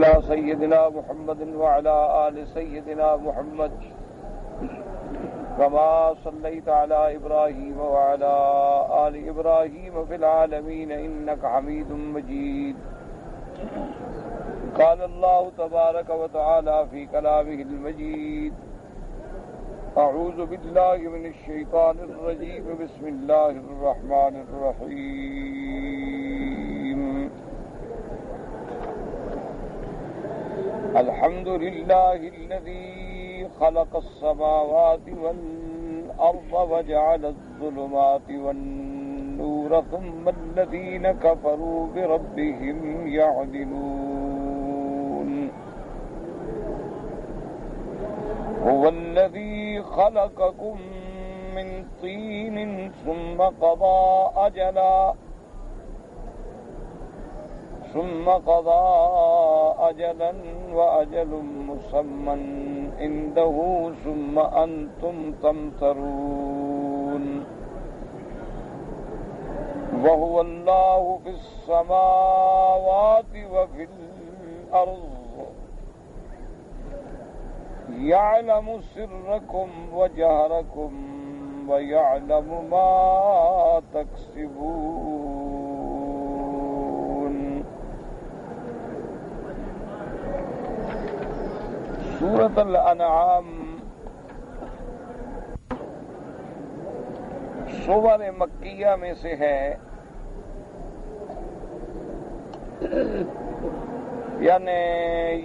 على سيدنا محمد وعلى آل سيدنا محمد كما صليت على إبراهيم وعلى آل إبراهيم في العالمين إنك حميد مجيد. قال الله تبارك وتعالى في كلامه المجيد: أعوذ بالله من الشيطان الرجيم بسم الله الرحمن الرحيم. الحمد لله الذي خلق السماوات والأرض وجعل الظلمات والنور ثم الذين كفروا بربهم يعدلون. هو الذي خلقكم من طين ثم قضى أجلا وأجل مسمى عنده ثم أنتم تمترون. وهو الله في السماوات وفي الأرض يعلم سركم وجهركم ويعلم ما تكسبون. سورۃ الانعام سور مکیہ میں سے ہے، یعنی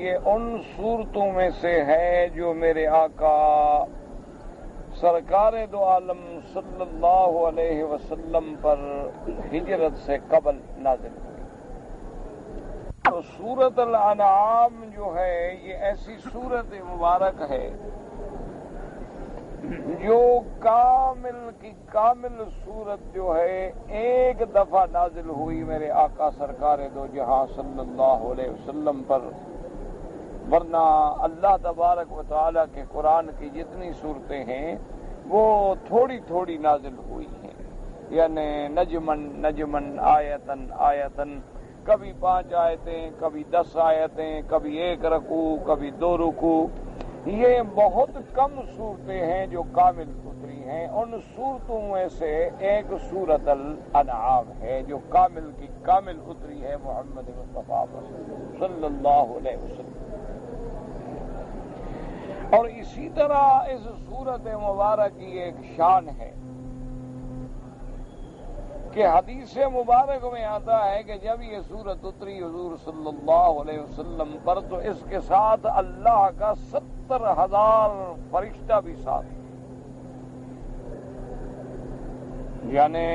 یہ ان صورتوں میں سے ہے جو میرے آقا سرکار دو عالم صلی اللہ علیہ وسلم پر ہجرت سے قبل نازل ہوئی. تو سورۃ الانعام جو ہے یہ ایسی سورت مبارک ہے جو کامل کی کامل سورت جو ہے ایک دفعہ نازل ہوئی میرے آقا سرکار دو جہاں صلی اللہ علیہ وسلم پر، ورنہ اللہ تبارک و تعالیٰ کے قرآن کی جتنی صورتیں ہیں وہ تھوڑی تھوڑی نازل ہوئی ہیں، یعنی نجمن آیتن آیتن، کبھی 5 آیتیں، کبھی 10 آیتیں، کبھی 1 رکوع، کبھی 2 رکوع. یہ بہت کم صورتیں ہیں جو کامل اتری ہیں. ان صورتوں میں سے ایک سورۃ الانعام ہے جو کامل کی کامل اتری ہے محمد مصطفیٰ صلی اللہ علیہ وسلم. اور اسی طرح اس سورۃ مبارک کی ایک شان ہے کہ حدیث مبارک میں آتا ہے کہ جب یہ سورت اتری حضور صلی اللہ علیہ وسلم پر تو اس کے ساتھ اللہ کا 70,000 فرشتہ بھی ساتھ، یعنی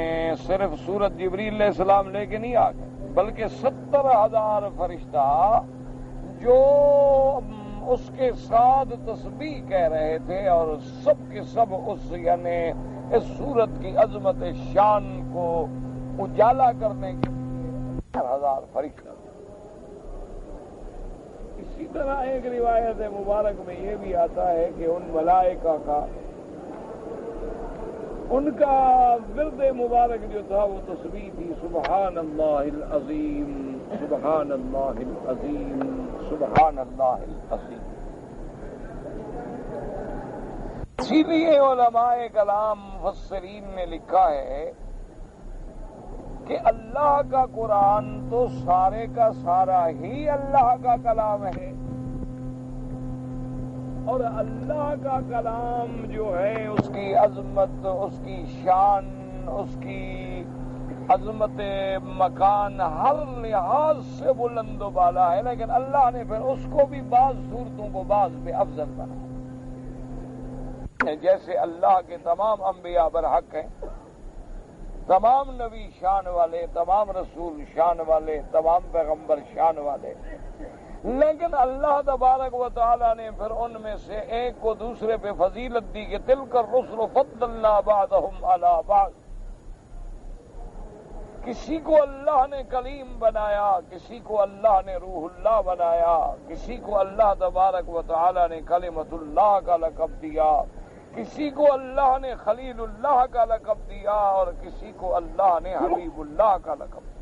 صرف سورت جبریل علیہ السلام لے کے نہیں آ گئے بلکہ 70,000 فرشتہ جو اس کے ساتھ تسبیح کہہ رہے تھے، اور سب کے سب اس یعنی اس سورت کی عظمت شان کو اجالا کرنے کے لیے 70,000 فرشتہ. اسی طرح ایک روایت مبارک میں یہ بھی آتا ہے کہ ان ملائکہ کا ان کا ورد مبارک جو تھا وہ تسبیح تھی: سبحان اللہ العظیم، سبحان اللہ العظیم، سبحان اللہ العظیم. اسی لیے علماء کلام مفسرین نے لکھا ہے کہ اللہ کا قرآن تو سارے کا سارا ہی اللہ کا کلام ہے، اور اللہ کا کلام جو ہے اس کی عظمت، اس کی شان، اس کی عظمت مکان ہر لحاظ سے بلند و بالا ہے، لیکن اللہ نے پھر اس کو بھی بعض صورتوں کو بعض پہ افضل بنایا. جیسے اللہ کے تمام انبیاء برحق ہیں، تمام نبی شان والے، تمام رسول شان والے، تمام پیغمبر شان والے، لیکن اللہ تبارک و تعالیٰ نے پھر ان میں سے ایک کو دوسرے پہ فضیلت دی کہ تلک الرسل فضلنا بعضهم علی بعض. کسی کو اللہ نے کلیم بنایا، کسی کو اللہ نے روح اللہ بنایا، کسی کو اللہ تبارک و تعالیٰ نے کلمۃ اللہ کا لقب دیا، کسی کو اللہ نے خلیل اللہ کا لقب دیا، اور کسی کو اللہ نے حبیب اللہ کا لقب دیا.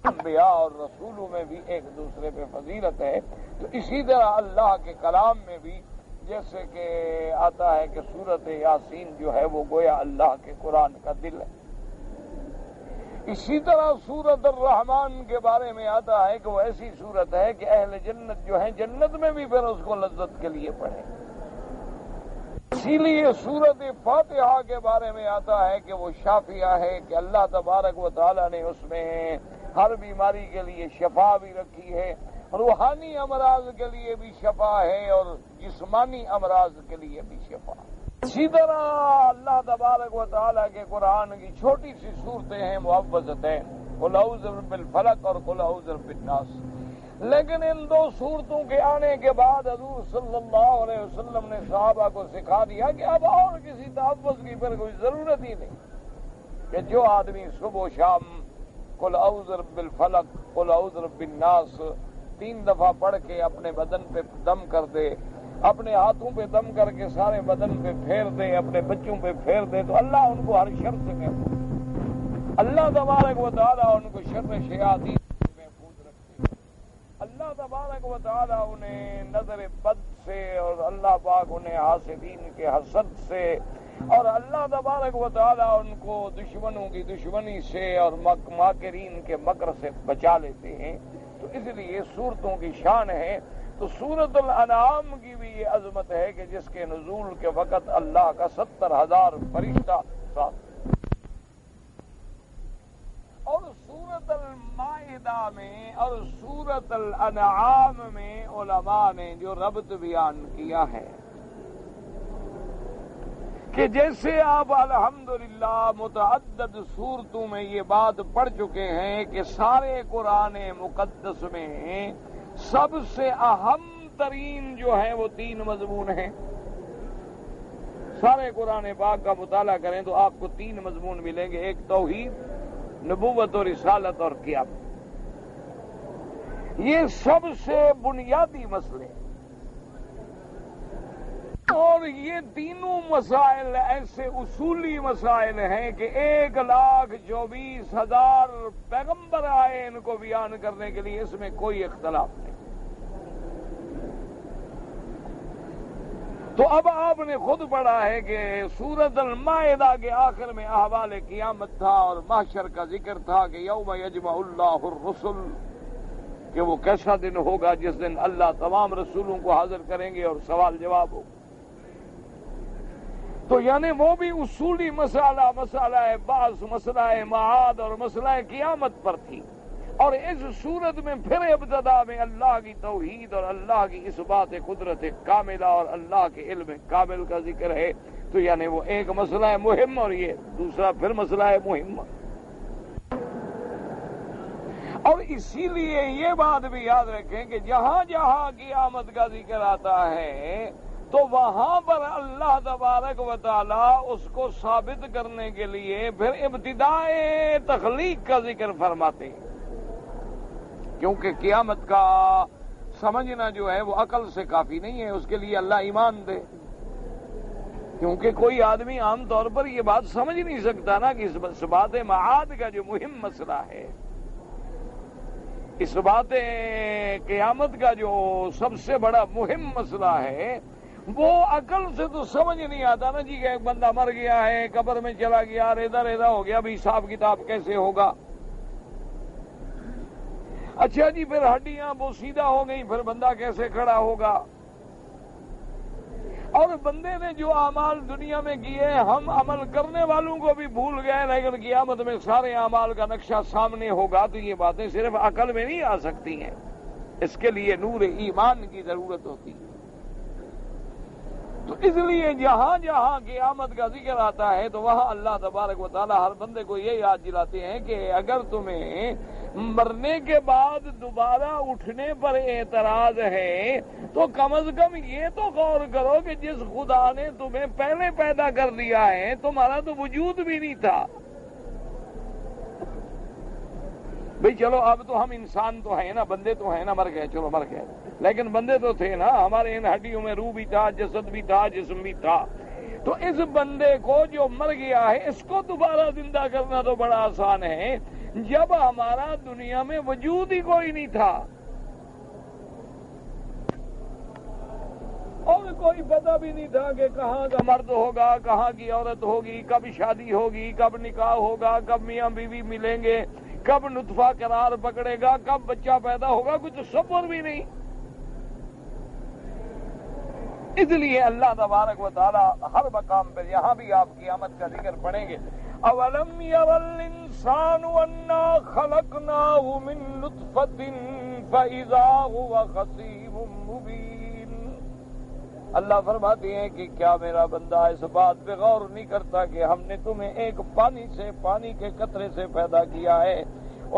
انبیاء اور رسولوں میں بھی ایک دوسرے پہ فضیلت ہے، تو اسی طرح اللہ کے کلام میں بھی جیسے کہ آتا ہے کہ سورۃ یاسین جو ہے وہ گویا اللہ کے قرآن کا دل ہے، اسی طرح سورۃ الرحمن کے بارے میں آتا ہے کہ وہ ایسی سورت ہے کہ اہل جنت جو ہیں جنت میں بھی پھر اس کو لذت کے لیے پڑھیں۔ اسی لیے سورۃ فاتحہ کے بارے میں آتا ہے کہ وہ شافیہ ہے، کہ اللہ تبارک و تعالیٰ نے اس میں ہر بیماری کے لیے شفا بھی رکھی ہے، روحانی امراض کے لیے بھی شفا ہے اور جسمانی امراض کے لیے بھی شفا۔ اسی طرح اللہ تبارک و تعالیٰ کے قرآن کی چھوٹی سی صورتیں ہیں معوذتین، قل اعوذ برب الفلق اور قل اعوذ برب الناس، لیکن ان دو صورتوں کے آنے کے بعد حضور صلی اللہ علیہ وسلم نے صحابہ کو سکھا دیا کہ اب اور کسی تحفظ کی پھر کوئی ضرورت ہی نہیں، کہ جو آدمی صبح و شام قل اعوذ برب الفلق قل اعوذ برب الناس 3 دفعہ پڑھ کے اپنے بدن پہ دم کر دے، اپنے ہاتھوں پہ دم کر کے سارے بدن پہ پھیر دے، اپنے بچوں پہ پھیر دے، تو اللہ ان کو ہر شر سے محفوظ، اللہ تبارک و تعالیٰ ان کو شر شیاطین سے محفوظ رکھتے، اللہ تبارک و تعالیٰ انہیں نظر بد سے، اور اللہ پاک انہیں حاسدین کے حسد سے، اور اللہ تبارک و تعالیٰ ان کو دشمنوں کی دشمنی سے اور ماکرین کے مکر سے بچا لیتے ہیں۔ تو اس لیے صورتوں کی شان ہے۔ تو سورۃ الانعام کی بھی یہ عظمت ہے کہ جس کے نزول کے وقت اللہ کا 70,000 فرشتہ ساتھ، اور سورۃ المائدہ میں اور سورۃ الانعام میں علماء نے جو ربط بیان کیا ہے کہ جیسے آپ الحمدللہ متعدد صورتوں میں یہ بات پڑھ چکے ہیں کہ سارے قرآن مقدس میں سب سے اہم ترین جو ہے وہ 3 مضمون ہیں۔ سارے قرآن پاک کا مطالعہ کریں تو آپ کو 3 مضمون ملیں گے، ایک توحید، نبوت اور رسالت اور قیامت۔ یہ سب سے بنیادی مسئلے، اور یہ تینوں مسائل ایسے اصولی مسائل ہیں کہ 1,24,000 پیغمبر آئے ان کو بیان کرنے کے لیے، اس میں کوئی اختلاف نہیں۔ تو اب آپ نے خود پڑھا ہے کہ سورۃ المائدہ کے آخر میں احوال قیامت تھا اور محشر کا ذکر تھا کہ یوم یجمع اللہ الرسل، کہ وہ کیسا دن ہوگا جس دن اللہ تمام رسولوں کو حاضر کریں گے اور سوال جواب ہوگا۔ تو یعنی وہ بھی اصولی مسئلہ بعث، مسئلہ معاد اور مسئلہ قیامت پر تھی، اور اس صورت میں پھر ابتدا میں اللہ کی توحید اور اللہ کی اثبات قدرت کاملہ اور اللہ کے علم کامل کا ذکر ہے۔ تو یعنی وہ ایک مسئلہ ہے مہم اور یہ دوسرا پھر مسئلہ ہے مہم۔ اور اسی لیے یہ بات بھی یاد رکھیں کہ جہاں جہاں قیامت کا ذکر آتا ہے تو وہاں پر اللہ تبارک و تعالیٰ اس کو ثابت کرنے کے لیے پھر ابتدائے تخلیق کا ذکر فرماتے ہیں، کیونکہ قیامت کا سمجھنا جو ہے وہ عقل سے کافی نہیں ہے، اس کے لیے اللہ ایمان دے، کیونکہ کوئی آدمی عام طور پر یہ بات سمجھ نہیں سکتا نا کہ اس بات معاد کا جو مہم مسئلہ ہے، اس بات قیامت کا جو سب سے بڑا مہم مسئلہ ہے، وہ عقل سے تو سمجھ نہیں آتا نا جی کہ ایک بندہ مر گیا ہے، قبر میں چلا گیا، ریدا ریدا ہو گیا، بھی حساب کتاب کیسے ہوگا؟ اچھا جی پھر ہڈیاں بوسیدہ ہو گئی، پھر بندہ کیسے کھڑا ہوگا؟ اور بندے نے جو اعمال دنیا میں کیے ہم عمل کرنے والوں کو بھی بھول گئے، لیکن قیامت میں سارے اعمال کا نقشہ سامنے ہوگا، تو یہ باتیں صرف عقل میں نہیں آ سکتی ہیں، اس کے لیے نور ایمان کی ضرورت ہوتی ہے۔ تو اس لیے جہاں جہاں قیامت کا ذکر آتا ہے تو وہاں اللہ تبارک و تعالیٰ ہر بندے کو یہ یاد دلاتے ہیں کہ اگر تمہیں مرنے کے بعد دوبارہ اٹھنے پر اعتراض ہے تو کم از کم یہ تو غور کرو کہ جس خدا نے تمہیں پہلے پیدا کر دیا ہے تمہارا تو وجود بھی نہیں تھا۔ بھئی چلو اب تو ہم انسان تو ہیں نا، بندے تو ہیں نا، مر گئے، چلو مر گئے، لیکن بندے تو تھے نا، ہمارے ان ہڈیوں میں روح بھی تھا، جسد بھی تھا، جسم بھی تھا۔ تو اس بندے کو جو مر گیا ہے اس کو دوبارہ زندہ کرنا تو بڑا آسان ہے، جب ہمارا دنیا میں وجود ہی کوئی نہیں تھا اور کوئی پتہ بھی نہیں تھا کہ کہاں کا مرد ہوگا، کہاں کی عورت ہوگی، کب شادی ہوگی، کب نکاح ہوگا، کب میاں بیوی ملیں گے، کب نطفہ قرار پکڑے گا، کب بچہ پیدا ہوگا، کچھ تصور بھی نہیں۔ اس لیے اللہ تبارک و تعالی ہر مقام پر، یہاں بھی آپ قیامت کا ذکر پڑھیں گے، اولم یر الانسان انا خلقناہ من نطفۃ فاذا هو خصیم مبین۔ اللہ فرماتے ہیں کہ کیا میرا بندہ اس بات پہ غور نہیں کرتا کہ ہم نے تمہیں ایک پانی کے قطرے سے پیدا کیا ہے،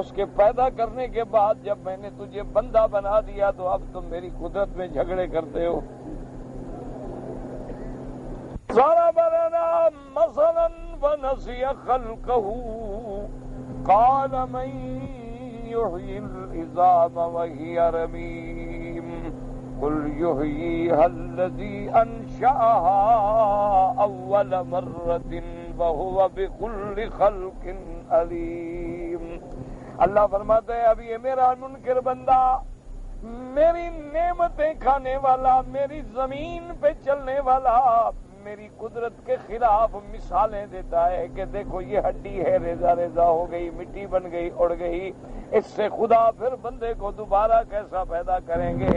اس کے پیدا کرنے کے بعد جب میں نے تجھے بندہ بنا دیا تو اب تم میری قدرت میں جھگڑے کرتے ہو۔ ضرب لنا مثلا ونسي خلقه قال من يحيي العظام وهي رميم قل يحييها الذي أنشأها أول مرة وهو بكل خلق عليم۔ اللہ فرماتا ہے اب یہ میرا منکر بندہ، میری نعمتیں کھانے والا، میری زمین پہ چلنے والا، میری قدرت کے خلاف مثالیں دیتا ہے کہ دیکھو یہ ہڈی ہے، ریزہ ریزہ ہو گئی، مٹی بن گئی، اڑ گئی، اس سے خدا پھر بندے کو دوبارہ کیسا پیدا کریں گے؟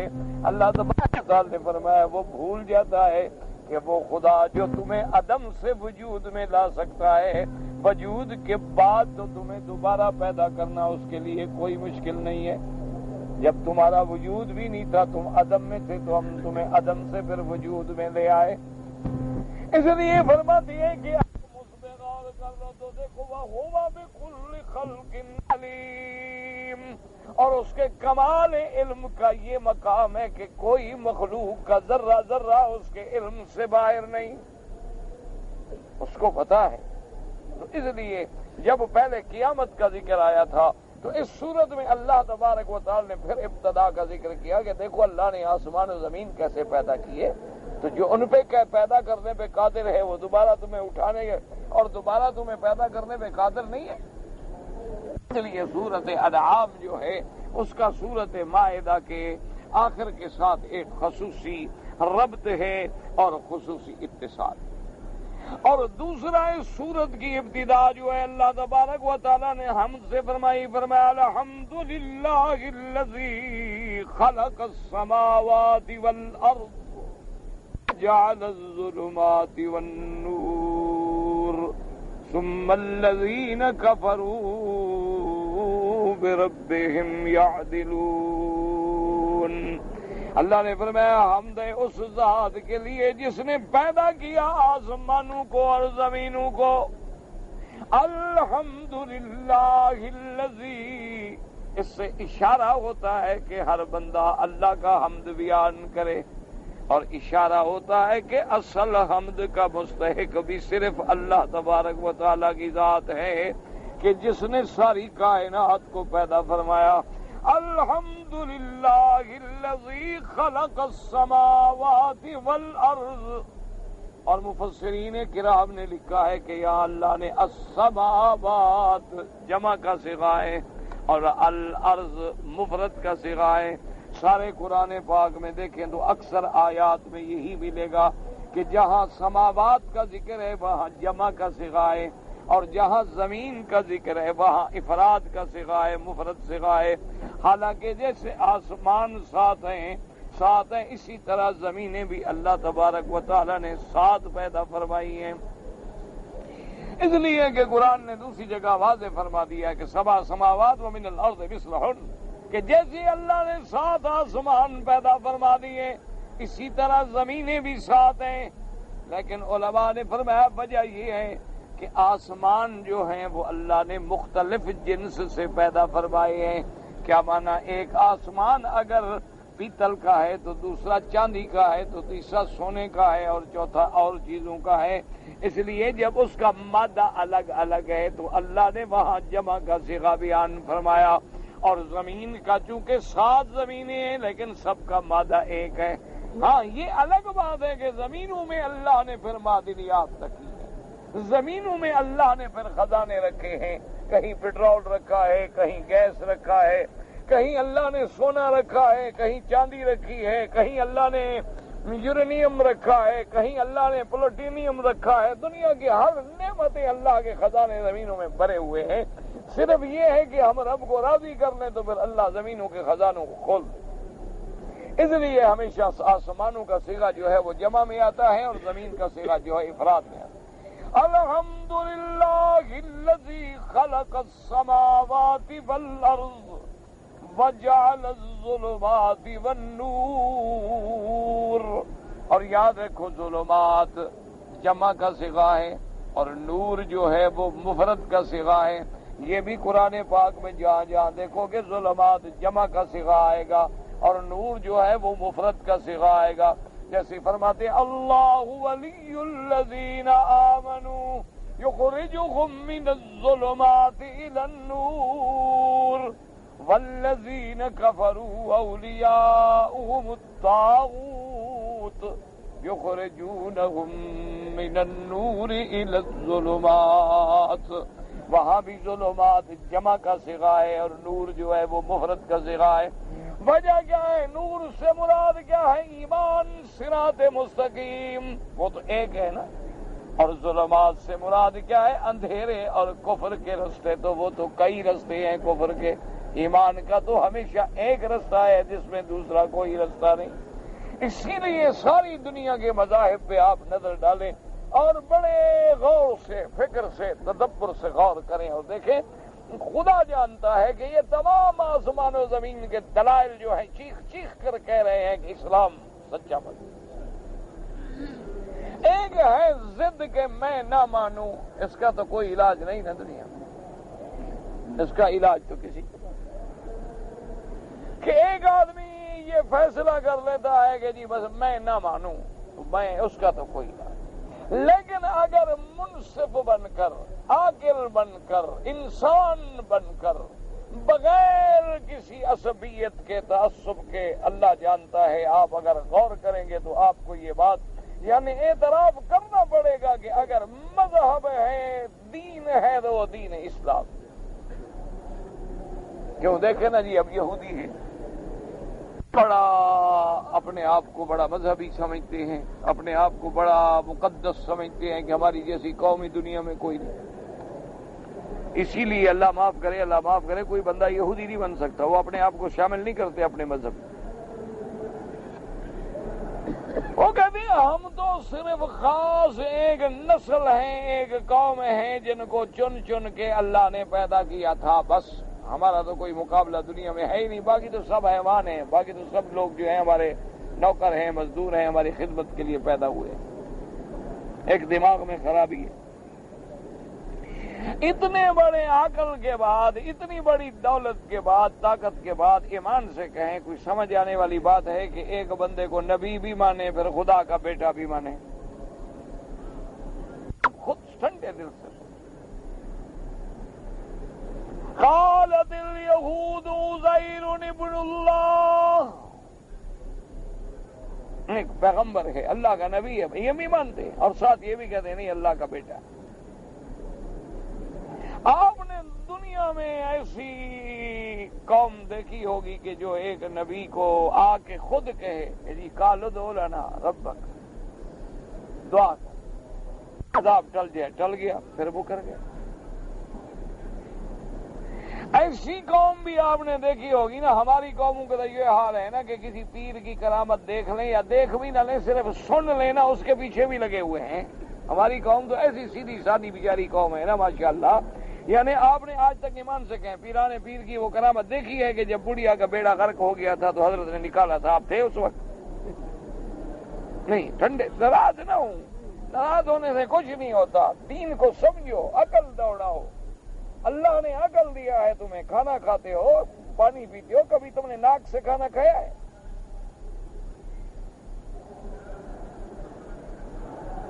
اللہ تبارک و تعالی نے فرمایا وہ بھول جاتا ہے کہ وہ خدا جو تمہیں عدم سے وجود میں لا سکتا ہے، وجود کے بعد تو تمہیں دوبارہ پیدا کرنا اس کے لیے کوئی مشکل نہیں ہے۔ جب تمہارا وجود بھی نہیں تھا، تم عدم میں تھے، تو ہم تمہیں عدم سے پھر وجود میں لے آئے۔ اس لیے فرماتی ہے کہ آپ اس پہ غور کر لو تو دیکھو وَهُوَ بِكُلِّ خَلْقٍ عَلِيمٌ، اور اس کے کمال علم کا یہ مقام ہے کہ کوئی مخلوق کا ذرہ ذرہ اس کے علم سے باہر نہیں، اس کو پتہ ہے۔ تو اس لیے جب پہلے قیامت کا ذکر آیا تھا تو اس صورت میں اللہ تبارک و تعالی نے پھر ابتدا کا ذکر کیا کہ دیکھو اللہ نے آسمان و زمین کیسے پیدا کیے، تو جو ان پہ پیدا کرنے پہ قادر ہے وہ دوبارہ تمہیں اٹھانے اور دوبارہ تمہیں پیدا کرنے پہ قادر نہیں ہے۔ اس لیے سورت انعام جو ہے اس کا سورت مائدہ کے آخر کے ساتھ ایک خصوصی ربط ہے اور خصوصی اتصال۔ اور دوسرا اس سورت کی ابتدا جو ہے اللہ تبارک و تعالی نے حمد سے فرمایا الحمدللہ الذی خلق السماوات والارض جعل الظلمات والنور ثم الذین کفروا بربهم یعدلون۔ اللہ نے فرمایا حمد ہے اس ذات کے لیے جس نے پیدا کیا آسمانوں کو اور زمینوں کو۔ الحمدللہ الذی، اس سے اشارہ ہوتا ہے کہ ہر بندہ اللہ کا حمد بیان کرے، اور اشارہ ہوتا ہے کہ اصل حمد کا مستحق بھی صرف اللہ تبارک و تعالیٰ کی ذات ہے کہ جس نے ساری کائنات کو پیدا فرمایا۔ الحمدللہ الذی خلق السماوات والارض، اور مفسرین کرام نے لکھا ہے کہ یہاں اللہ نے السماوات جمع کا صیغہ ہے اور الارض مفرد کا صیغہ ہے۔ سارے قرآن پاک میں دیکھیں تو اکثر آیات میں یہی ملے گا کہ جہاں سماوات کا ذکر ہے وہاں جمع کا صیغہ ہے، اور جہاں زمین کا ذکر ہے وہاں افراد کا صیغہ ہے، مفرد صیغہ ہے۔ حالانکہ جیسے آسمان سات ہیں اسی طرح زمینیں بھی اللہ تبارک و تعالی نے سات پیدا فرمائی ہیں۔ اس لیے کہ قرآن نے دوسری جگہ واضح فرما دیا ہے کہ سبع سماوات ومن الارض مثلہن، کہ جیسے اللہ نے سات آسمان پیدا فرما دیے اسی طرح زمینیں بھی سات ہیں۔ لیکن علماء نے فرمایا وجہ یہ ہے کہ آسمان جو ہیں وہ اللہ نے مختلف جنس سے پیدا فرمائے ہیں۔ کیا معنی؟ ایک آسمان اگر پیتل کا ہے تو دوسرا چاندی کا ہے تو تیسرا سونے کا ہے اور چوتھا اور چیزوں کا ہے۔ اس لیے جب اس کا مادہ الگ الگ ہے تو اللہ نے وہاں جمع کا صیغہ بیان فرمایا۔ اور زمین کا چونکہ سات زمینیں ہیں لیکن سب کا مادہ ایک ہے۔ ہاں یہ الگ بات ہے کہ زمینوں میں اللہ نے پھر معدنیات رکھی ہے، زمینوں میں اللہ نے پھر خزانے رکھے ہیں، کہیں پیٹرول رکھا ہے، کہیں گیس رکھا ہے، کہیں اللہ نے سونا رکھا ہے، کہیں چاندی رکھی ہے، کہیں اللہ نے یورینیم رکھا ہے، کہیں اللہ نے پلوٹینیم رکھا ہے۔ دنیا کی ہر نعمتیں اللہ کے خزانے زمینوں میں بھرے ہوئے ہیں۔ صرف یہ ہے کہ ہم رب کو راضی کر لیں تو پھر اللہ زمینوں کے خزانوں کو کھول دے۔ اس لیے ہمیشہ آسمانوں کا صیغہ جو ہے وہ جمع میں آتا ہے اور زمین کا صیغہ جو ہے افراد میں آتا ہے۔ الحمدللہ الذی خلق السماوات والارض وجعل الظلمات والنور۔ اور یاد رکھو ظلمات جمع کا صیغہ ہے اور نور جو ہے وہ مفرد کا صیغہ ہے۔ یہ بھی قرآن پاک میں جہاں جہاں دیکھو کہ ظلمات جمع کا صیغہ آئے گا اور نور جو ہے وہ مفرد کا صیغہ آئے گا۔ جیسے فرماتے اللہ ولی الذین آمنوا یخرجہم من الظلمات الی النور والذین کفروا اولیاؤہم الطاغوت یخرجونہم من النور الی الظلمات۔ وہاں بھی ظلمات جمع کا صیغہ ہے اور نور جو ہے وہ مفرد کا صیغہ ہے۔ وجہ کیا ہے؟ نور سے مراد کیا ہے؟ ایمان، صراط مستقیم، وہ تو ایک ہے نا۔ اور ظلمات سے مراد کیا ہے؟ اندھیرے اور کفر کے رستے، تو وہ تو کئی رستے ہیں کفر کے۔ ایمان کا تو ہمیشہ ایک رستہ ہے جس میں دوسرا کوئی رستہ نہیں۔ اسی لیے ساری دنیا کے مذاہب پہ آپ نظر ڈالیں اور بڑے غور سے، فکر سے، تدبر سے غور کریں اور دیکھیں، خدا جانتا ہے کہ یہ تمام آسمان و زمین کے دلائل جو ہیں چیخ چیخ کر کہہ رہے ہیں کہ اسلام سچا مذہب۔ ایک ہے ضد کہ میں نہ مانوں، اس کا تو کوئی علاج نہیں نا دنیا میں، اس کا علاج تو کسی کے پاس کہ ایک آدمی یہ فیصلہ کر لیتا ہے کہ جی بس میں نہ مانوں، میں اس کا تو کوئی علاج۔ لیکن اگر منصف بن کر، عاقل بن کر، انسان بن کر، بغیر کسی عصبیت کے، تعصب کے، اللہ جانتا ہے آپ اگر غور کریں گے تو آپ کو یہ بات یعنی اعتراف کرنا پڑے گا کہ اگر مذہب ہے، دین ہے تو وہ دین اسلام۔ کیوں دیکھیں نا جی، اب یہودی ہے، بڑا اپنے آپ کو بڑا مذہبی سمجھتے ہیں، اپنے آپ کو بڑا مقدس سمجھتے ہیں کہ ہماری جیسی قومی دنیا میں کوئی نہیں۔ اسی لیے اللہ معاف کرے، اللہ معاف کرے، کوئی بندہ یہودی نہیں بن سکتا، وہ اپنے آپ کو شامل نہیں کرتے اپنے مذہب میں۔ وہ کہتے ہیں ہم تو صرف خاص ایک نسل ہیں، ایک قوم ہیں جن کو چن چن کے اللہ نے پیدا کیا تھا، بس ہمارا تو کوئی مقابلہ دنیا میں ہے ہی نہیں، باقی تو سب حیوان ہیں، باقی تو سب لوگ جو ہیں ہمارے نوکر ہیں، مزدور ہیں، ہماری خدمت کے لیے پیدا ہوئے ہیں۔ ایک دماغ میں خرابی ہے۔ اتنے بڑے عقل کے بعد، اتنی بڑی دولت کے بعد، طاقت کے بعد ایمان سے کہیں، کوئی سمجھ آنے والی بات ہے کہ ایک بندے کو نبی بھی مانے پھر خدا کا بیٹا بھی مانے؟ خود ٹھنڈے دل سے قالت الیہود عزیر ابن اللہ، ایک پیغمبر ہے، اللہ کا نبی ہے، یہ بھی مانتے ہیں اور ساتھ یہ بھی کہتے ہیں نہیں اللہ کا بیٹا۔ آپ نے دنیا میں ایسی قوم دیکھی ہوگی کہ جو ایک نبی کو آ کے خود کہے کہ جی قال ادع لنا ربک، دعا کر، عذاب ٹل جائے، ٹل گیا، پھر وہ کر گیا۔ ایسی قوم بھی آپ نے دیکھی ہوگی نا، ہماری قوموں کا تو یہ حال ہے نا کہ کسی پیر کی کرامت دیکھ لیں یا دیکھ بھی نہ لیں، صرف سن لینا اس کے پیچھے بھی لگے ہوئے ہیں۔ ہماری قوم تو ایسی سیدھی سادی بیچاری قوم ہے نا ماشاءاللہ، یعنی آپ نے آج تک ایمان سے کہیں پیران پیر کی وہ کرامت دیکھی ہے کہ جب بڑھیا کا بیڑا غرق ہو گیا تھا تو حضرت نے نکالا تھا، آپ تھے اس وقت؟ نہیں، ٹھنڈے ناراض نہ ہوں، ناراض ہونے سے کچھ نہیں ہوتا، دین کو سمجھو، عقل دوڑاؤ۔ اللہ نے عقل دیا ہے تمہیں، کھانا کھاتے ہو، پانی پیتے ہو، کبھی تم نے ناک سے کھانا کھایا ہے؟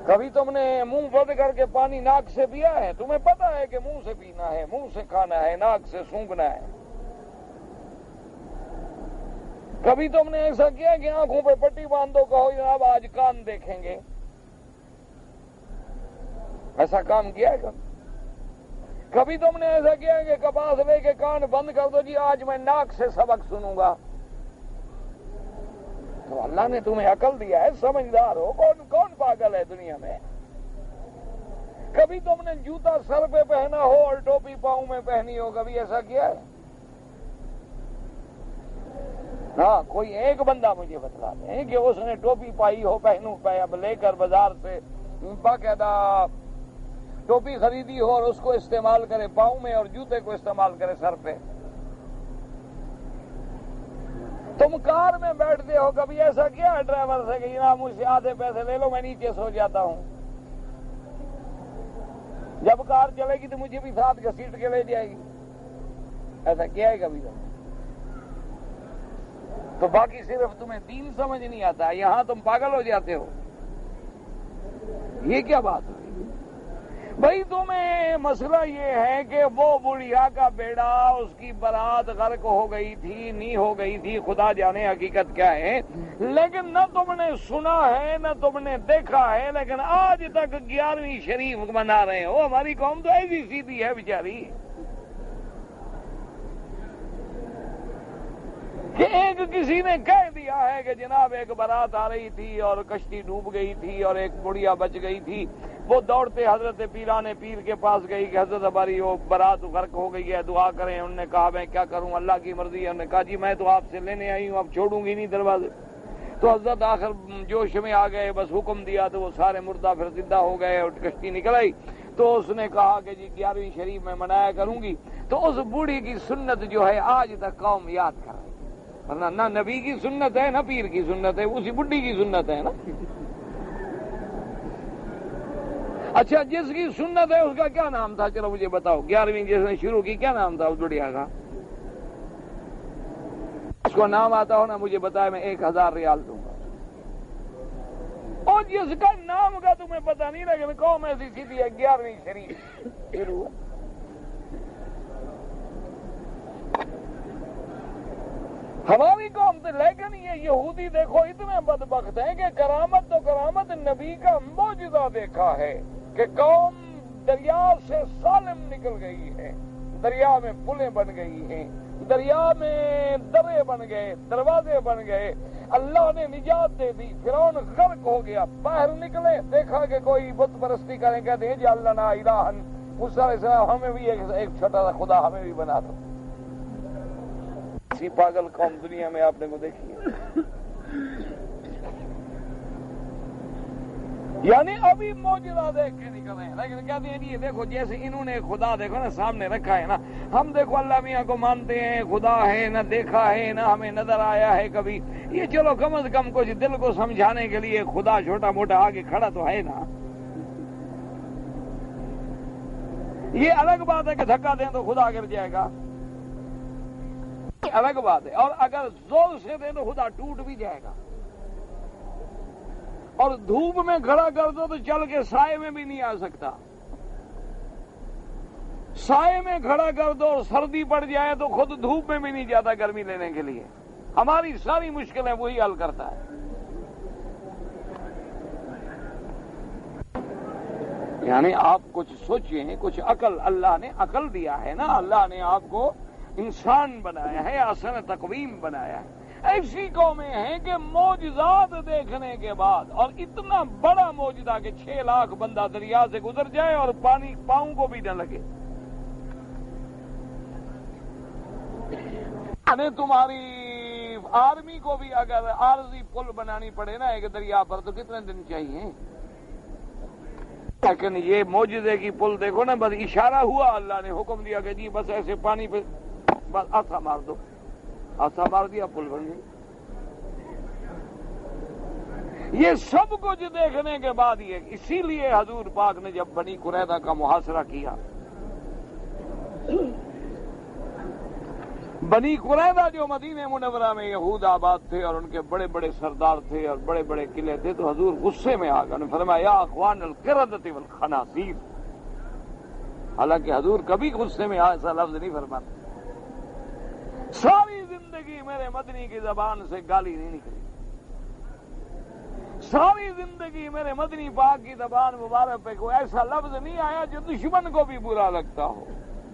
کبھی تم نے منہ بند کر کے پانی ناک سے پیا ہے؟ تمہیں پتا ہے کہ منہ سے پینا ہے، منہ سے کھانا ہے، ناک سے سونگنا ہے۔ کبھی تم نے ایسا کیا کہ آنکھوں پہ پٹی باندھو، کہو جناب آج کان دیکھیں گے؟ ایسا کام کیا ہے کبھی تم نے ایسا کیا ہے کہ کپاس لے کے کان بند کر دو جی آج میں ناک سے سبق سنوں گا؟ تو اللہ نے تمہیں عقل دیا ہے، سمجھدار ہو، کون پاگل ہے دنیا میں؟ کبھی تم نے جوتا سر پہ پہنا ہو اور ٹوپی پاؤں میں پہنی ہو، کبھی ایسا کیا ہے؟ ہاں، کوئی ایک بندہ مجھے بتلا دیں کہ اس نے ٹوپی پائی ہو، پہنوں پہ اب لے کر بازار سے باقاعدہ ٹوپی خریدی ہو اور اس کو استعمال کرے پاؤں میں اور جوتے کو استعمال کرے سر پہ۔ تم کار میں بیٹھتے ہو، کبھی ایسا کیا ہے ڈرائیور سے کہ جناب مجھ سے آدھے پیسے لے لو، میں نیچے سو جاتا ہوں؟ جب کار چلے گی تو مجھے بھی ساتھ گھسیٹ کے لے جائے گی، ایسا کیا ہے کبھی تو باقی صرف تمہیں دین سمجھ نہیں آتا، یہاں تم پاگل ہو جاتے ہو۔ یہ کیا بات ہوئی بھائی؟ تمہیں مسئلہ یہ ہے کہ وہ بڑھیا کا بیڑا، اس کی برات غرق ہو گئی تھی، نہیں ہو گئی تھی، خدا جانے حقیقت کیا ہے، لیکن نہ تم نے سنا ہے نہ تم نے دیکھا ہے، لیکن آج تک 11ویں شریف منا رہے ہو۔ ہماری قوم تو ایسی سیدھی ہے بیچاری کہ ایک کسی نے کہہ دیا ہے کہ جناب ایک بارات آ رہی تھی اور کشتی ڈوب گئی تھی اور ایک بڑھیا بچ گئی تھی، وہ دوڑتے حضرت پیران پیر کے پاس گئی کہ حضرت ہماری وہ بارات غرق ہو گئی ہے، دعا کریں۔ انہوں نے کہا میں کیا کروں، اللہ کی مرضی ہے۔ انہوں نے کہا جی میں تو آپ سے لینے آئی ہوں، اب چھوڑوں گی نہیں دروازے۔ تو حضرت آخر جوش میں آ گئے، بس حکم دیا تو وہ سارے مردہ پھر زندہ ہو گئے اور کشتی نکل آئی۔ تو اس نے کہا کہ جی 11ویں شریف میں منایا کروں گی۔ تو اس بوڑھی کی سنت جو ہے آج تک قوم یاد کر رہی ہے، ورنہ نہ نبی کی سنت ہے نہ پیر کی سنت ہے، اسی بڈھی کی سنت ہے نا۔ اچھا، جس کی سنت ہے اس کا کیا نام تھا؟ چلو مجھے بتاؤ، 11ویں جس نے شروع کی کیا نام تھا اس بڑھیا کا؟ اس کو نام آتا ہو نا مجھے بتایا، میں 1000 ریال دوں گا۔ اور جس کا نام کا تمہیں پتہ نہیں، لیکن قوم ایسی سیدھی ہے 11ویں شریف شروع۔ ہماری قوم سے، لیکن یہ یہودی دیکھو اتنے بدبخت ہیں کہ کرامت تو کرامت نبی کا معجزہ دیکھا ہے کہ قوم دریا سے سالم نکل گئی ہے، دریا میں پلیں بن گئی ہیں، دریا میں درے بن گئے، دروازے بن گئے، اللہ نے نجات دے دی۔ فرعون غرق ہو گیا، باہر نکلے دیکھا کہ کوئی بت پرستی کریں، کہتے ہیں جعل لنا الہا، موسیٰ علیہ السلام ہمیں بھی ایک چھوٹا سا خدا ہمیں بھی بنا دو۔ ایسی پاگل قوم دنیا میں آپ نے کو دیکھی ہے؟ یعنی ابھی معجزہ دیکھ کے نکل رہے ہیں، لیکن کہتے ہیں یہ دیکھو جیسے انہوں نے خدا دیکھو نا سامنے رکھا ہے نا، ہم دیکھو اللہ میاں کو مانتے ہیں، خدا ہے، نہ دیکھا ہے نہ ہمیں نظر آیا ہے کبھی، یہ چلو کم از کم کچھ دل کو سمجھانے کے لیے خدا چھوٹا موٹا آگے کھڑا تو ہے نا۔ یہ الگ بات ہے کہ دھکا دیں تو خدا گر جائے گا، الگ بات ہے، اور اگر زور سے دیں تو خدا ٹوٹ بھی جائے گا، اور دھوپ میں کھڑا کر دو تو چل کے سائے میں بھی نہیں آ سکتا، سائے میں کھڑا کر دو اور سردی پڑ جائے تو خود دھوپ میں بھی نہیں جاتا گرمی لینے کے لیے۔ ہماری ساری مشکلیں وہی حل کرتا ہے۔ یعنی آپ کچھ سوچیں، کچھ عقل، اللہ نے عقل دیا ہے نا، اللہ نے آپ کو انسان بنایا ہے، احسن تقویم بنایا ہے۔ ایسی قومیں ہیں کہ معجزات دیکھنے کے بعد، اور اتنا بڑا معجزہ کہ 6 لاکھ بندہ دریا سے گزر جائے اور پانی پاؤں کو بھی نہ لگے۔ یعنی تمہاری آرمی کو بھی اگر عارضی پل بنانی پڑے نا ایک دریا پر تو کتنے دن چاہیے؟ لیکن یہ معجزے کی پل دیکھو نا، بس اشارہ ہوا، اللہ نے حکم دیا کہ جی بس ایسے پانی پہ بس آسا مار دو، آسا مار دیا، پل بن گئی۔ یہ سب کچھ دیکھنے کے بعد یہ، اسی لیے حضور پاک نے جب بنی قریظہ کا محاصرہ کیا، بنی قریظہ جو مدینہ منورہ میں یہود آباد تھے اور ان کے بڑے بڑے سردار تھے اور بڑے بڑے قلعے تھے، تو حضور غصے میں آ گئے، انہوں نے فرمایا یا اخوان القردۃ والخنازیر۔ حالانکہ حضور کبھی غصے میں ایسا لفظ نہیں فرماتے، ساری زندگی میرے مدنی کی زبان سے گالی نہیں نکلی، ساری زندگی میرے مدنی پاک کی زبان مبارک پہ کوئی ایسا لفظ نہیں آیا جو دشمن کو بھی برا لگتا ہو،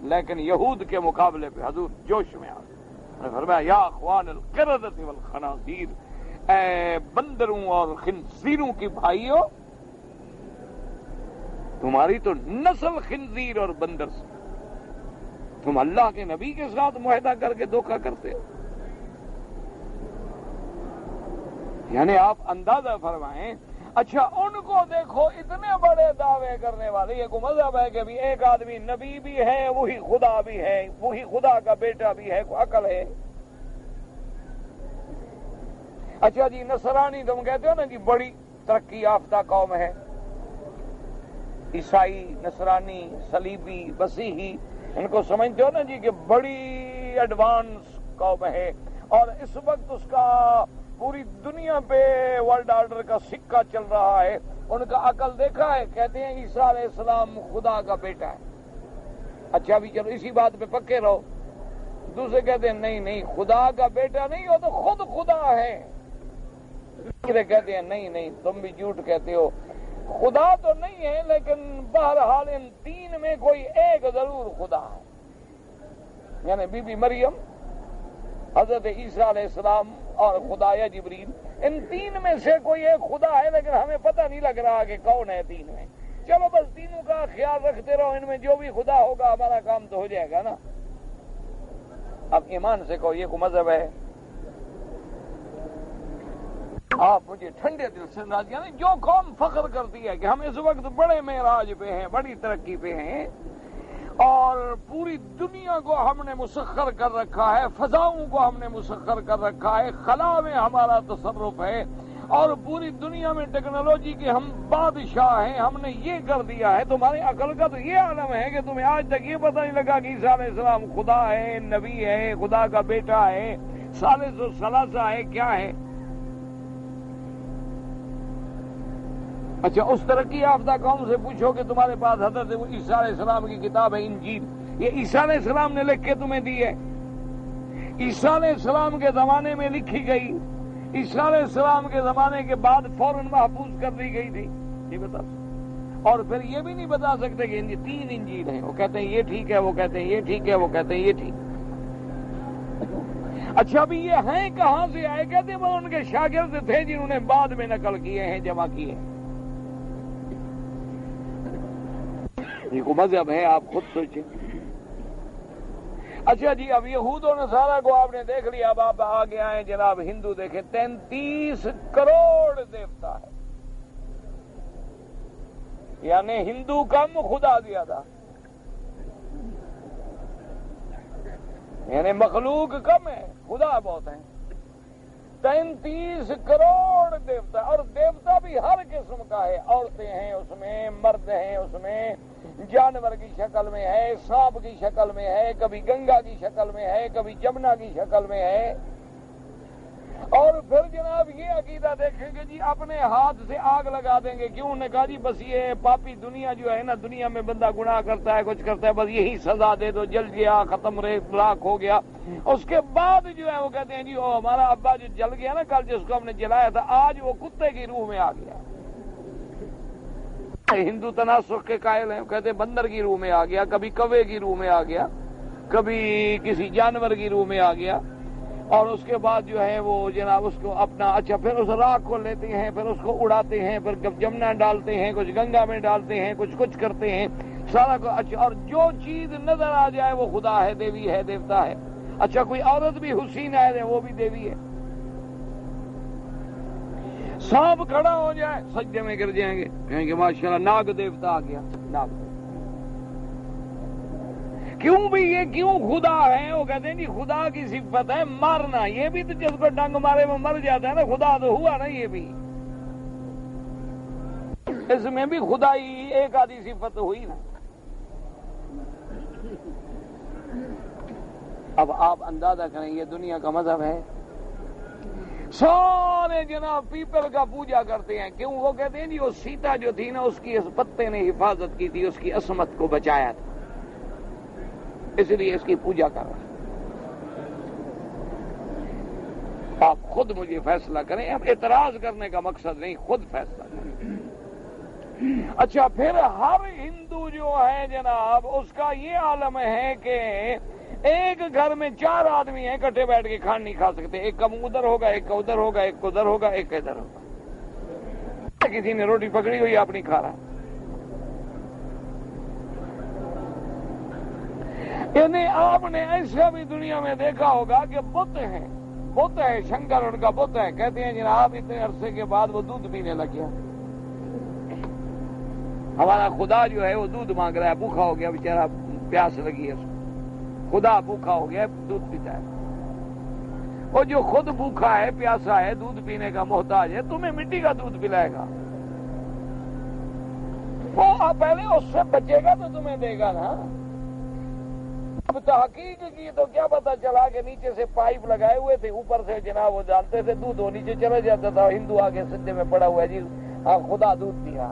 لیکن یہود کے مقابلے پہ حضور جوش میں آ گئے، فرمایا یا اخوان القردۃ والخنازیر، اے بندروں اور خنزیروں کی بھائیوں، تمہاری تو نسل خنزیر اور بندر سے، تم اللہ کے نبی کے ساتھ معاہدہ کر کے دھوکہ کرتے ہو۔ یعنی آپ اندازہ فرمائیں، اچھا ان کو دیکھو اتنے بڑے دعوے کرنے والے، یہ کو مذہب ہے کہ بھی ایک آدمی نبی بھی ہے، وہی خدا بھی ہے، وہی خدا کا بیٹا بھی ہے، کوئی عقل ہے؟ اچھا جی نصرانی تم کہتے ہو نا کہ بڑی ترقی یافتہ قوم ہے، عیسائی، نصرانی، صلیبی، مسیحی، ان کو سمجھتے ہو نا جی کہ بڑی ایڈوانس قوم ہے، اور اس وقت اس کا پوری دنیا پہ ورلڈ آرڈر کا سکہ چل رہا ہے، ان کا عقل دیکھا ہے، کہتے ہیں عیسیٰ علیہ السلام خدا کا بیٹا ہے۔ اچھا بھی چلو اسی بات پہ پکے رہو۔ دوسرے کہتے ہیں نہیں خدا کا بیٹا نہیں، وہ تو خود خدا ہے۔ تیسرے کہتے ہیں نہیں تم بھی جھوٹ کہتے ہو، خدا تو نہیں ہے لیکن بہرحال ان تین میں کوئی ایک ضرور خدا ہے، یعنی بی بی مریم، حضرت عیسیٰ علیہ السلام اور خدا یا جبریل، ان تین میں سے کوئی ایک خدا ہے، لیکن ہمیں پتہ نہیں لگ رہا کہ کون ہے تین میں۔ چلو بس تینوں کا خیال رکھتے رہو، ان میں جو بھی خدا ہوگا ہمارا کام تو ہو جائے گا نا۔ اب ایمان سے کہو یہ کو مذہب ہے؟ آپ مجھے ٹھنڈے دل سے راضی ہیں، جو قوم فخر کرتی ہے کہ ہم اس وقت بڑے معراج پہ ہیں، بڑی ترقی پہ ہیں، اور پوری دنیا کو ہم نے مسخر کر رکھا ہے، فضاؤں کو ہم نے مسخر کر رکھا ہے، خلا میں ہمارا تصرف ہے، اور پوری دنیا میں ٹیکنالوجی کے ہم بادشاہ ہیں، ہم نے یہ کر دیا ہے۔ تمہاری عقل کا تو یہ عالم ہے کہ تمہیں آج تک یہ پتہ نہیں لگا کہ عیسیٰ علیہ السلام خدا ہے، نبی ہے، خدا کا بیٹا ہے، ثالث و ثلاثہ ہے، کیا ہے؟ اچھا اس ترقی یافتہ قوم سے پوچھو کہ تمہارے پاس حضرت عیسیٰ علیہ السلام کی کتاب ہے انجیل، یہ عیسیٰ علیہ السلام نے لکھ کے تمہیں دی ہے؟ عیسیٰ علیہ السلام کے زمانے میں لکھی گئی، عیسیٰ علیہ السلام کے زمانے کے بعد فوراً محفوظ کر دی گئی تھی؟ یہ بتا سکتے؟ اور پھر یہ بھی نہیں بتا سکتے کہ تین انجیل ہیں، وہ کہتے ہیں یہ ٹھیک ہے، وہ کہتے ہیں یہ ٹھیک ہے، وہ کہتے ہیں یہ ٹھیک۔ اچھا ابھی یہ ہیں کہاں سے آئے؟ کہتے ہیں وہ ان کے شاگرد تھے جنہوں نے بعد میں نقل کیے ہیں، جمع کیے ہیں۔ یہ کو مذہب ہے؟ آپ خود سوچیں۔ اچھا جی اب یہود و نصارہ کو آپ نے دیکھ لیا، اب آپ آگے آئے جناب ہندو دیکھیں، 33 کروڑ دیوتا ہے، یعنی ہندو کم خدا زیادہ، یعنی مخلوق کم ہے خدا بہت ہیں۔ 33 کروڑ دیوتا، اور دیوتا بھی ہر قسم کا ہے، عورتیں ہیں اس میں، مرد ہیں اس میں، جانور کی شکل میں ہے، سانپ کی شکل میں ہے، کبھی گنگا کی شکل میں ہے، کبھی جمنا کی شکل میں ہے۔ اور پھر جناب یہ عقیدہ دیکھیں گے جی اپنے ہاتھ سے آگ لگا دیں گے، کیوں؟ نے کہا جی بس یہ پاپی دنیا جو ہے نا، دنیا میں بندہ گناہ کرتا ہے، کچھ کرتا ہے، بس یہی سزا دے دو، جل گیا، ختم رے، لاکھ ہو گیا۔ اس کے بعد جو ہے وہ کہتے ہیں جی وہ ہمارا ابا جو جل گیا نا کل، جس کو ہم نے جلایا تھا، آج وہ کتے کی روح میں آ گیا۔ ہندو تناسخ کے قائل ہیں، کہتے ہیں بندر کی روح میں آ گیا، کبھی کوے کی روح میں آ گیا، کبھی کسی جانور کی روح میں آ گیا، اور اس کے بعد جو ہے وہ جناب اس کو اپنا اچھا پھر اس راکھ کو لیتے ہیں، پھر اس کو اڑاتے ہیں، پھر جمنا ڈالتے ہیں، کچھ گنگا میں ڈالتے ہیں، کچھ کرتے ہیں، سارا کو اچھا، اور جو چیز نظر آ جائے وہ خدا ہے، دیوی ہے، دیوتا ہے۔ اچھا کوئی عورت بھی حسین ہے وہ بھی دیوی ہے۔ سانپ کھڑا ہو جائے سجدے میں گر جائیں گے، کہیں گے ماشاءاللہ ناگ دیوتا آ گیا، ناگ۔ کیوں بھی یہ کیوں خدا ہے؟ وہ کہتے ہیں جی خدا کی صفت ہے مارنا، یہ بھی تو جس کو ڈنگ مارے وہ مر جاتا ہے نا، خدا تو ہوا نا، یہ بھی اس میں بھی خدائی ایک آدھی صفت ہوئی نا۔ اب آپ اندازہ کریں یہ دنیا کا مذہب ہے، سارے جناب پیپل کا پوجا کرتے ہیں، کیوں؟ وہ کہتے ہیں جی وہ سیتا جو تھی نا اس کی اس پتے نے حفاظت کی تھی، اس کی عصمت کو بچایا تھا، اس لیے اس کی پوجا کر رہا۔ آپ خود مجھے فیصلہ کریں، اب اعتراض کرنے کا مقصد نہیں، خود فیصلہ کریں۔ اچھا، پھر ہر ہندو جو ہے جناب اس کا یہ عالم ہے کہ ایک گھر میں 4 آدمی ہیں، اکٹھے بیٹھ کے کھانا نہیں کھا سکتے، ایک کا منہ ادھر ہوگا، ایک کا ادھر ہوگا، ایک کو ادھر ہوگا، ایک کا ادھر ہوگا، کسی نے روٹی پکڑی ہوئی آپ نہیں کھا رہا۔ یعنی آپ نے ایسا بھی دنیا میں دیکھا ہوگا کہ بت ہے شنکر ان کا بت ہے، کہتے ہیں جناب اتنے عرصے کے بعد وہ دودھ پینے لگ گیا۔ ہمارا خدا جو ہے وہ دودھ مانگ رہا ہے، بھوکا ہو گیا بیچارہ، پیاس لگی ہے اس کو، خدا بھوکا ہو گیا دودھ پیتا ہے۔ وہ جو خود بھوکا ہے، پیاسا ہے، دودھ پینے کا محتاج ہے، تمہیں مٹی کا دودھ پلائے گا؟ وہ پہلے اس سے بچے گا تو تمہیں دے گا نا۔ اب تحقیق کی تو کیا پتا چلا کہ نیچے سے پائپ لگائے ہوئے تھے، اوپر سے جناب وہ ڈالتے تھے دودھ، وہ نیچے چلا جاتا تھا، ہندو آگے سدھے میں پڑا ہوا ہے جی خدا دودھ پیا۔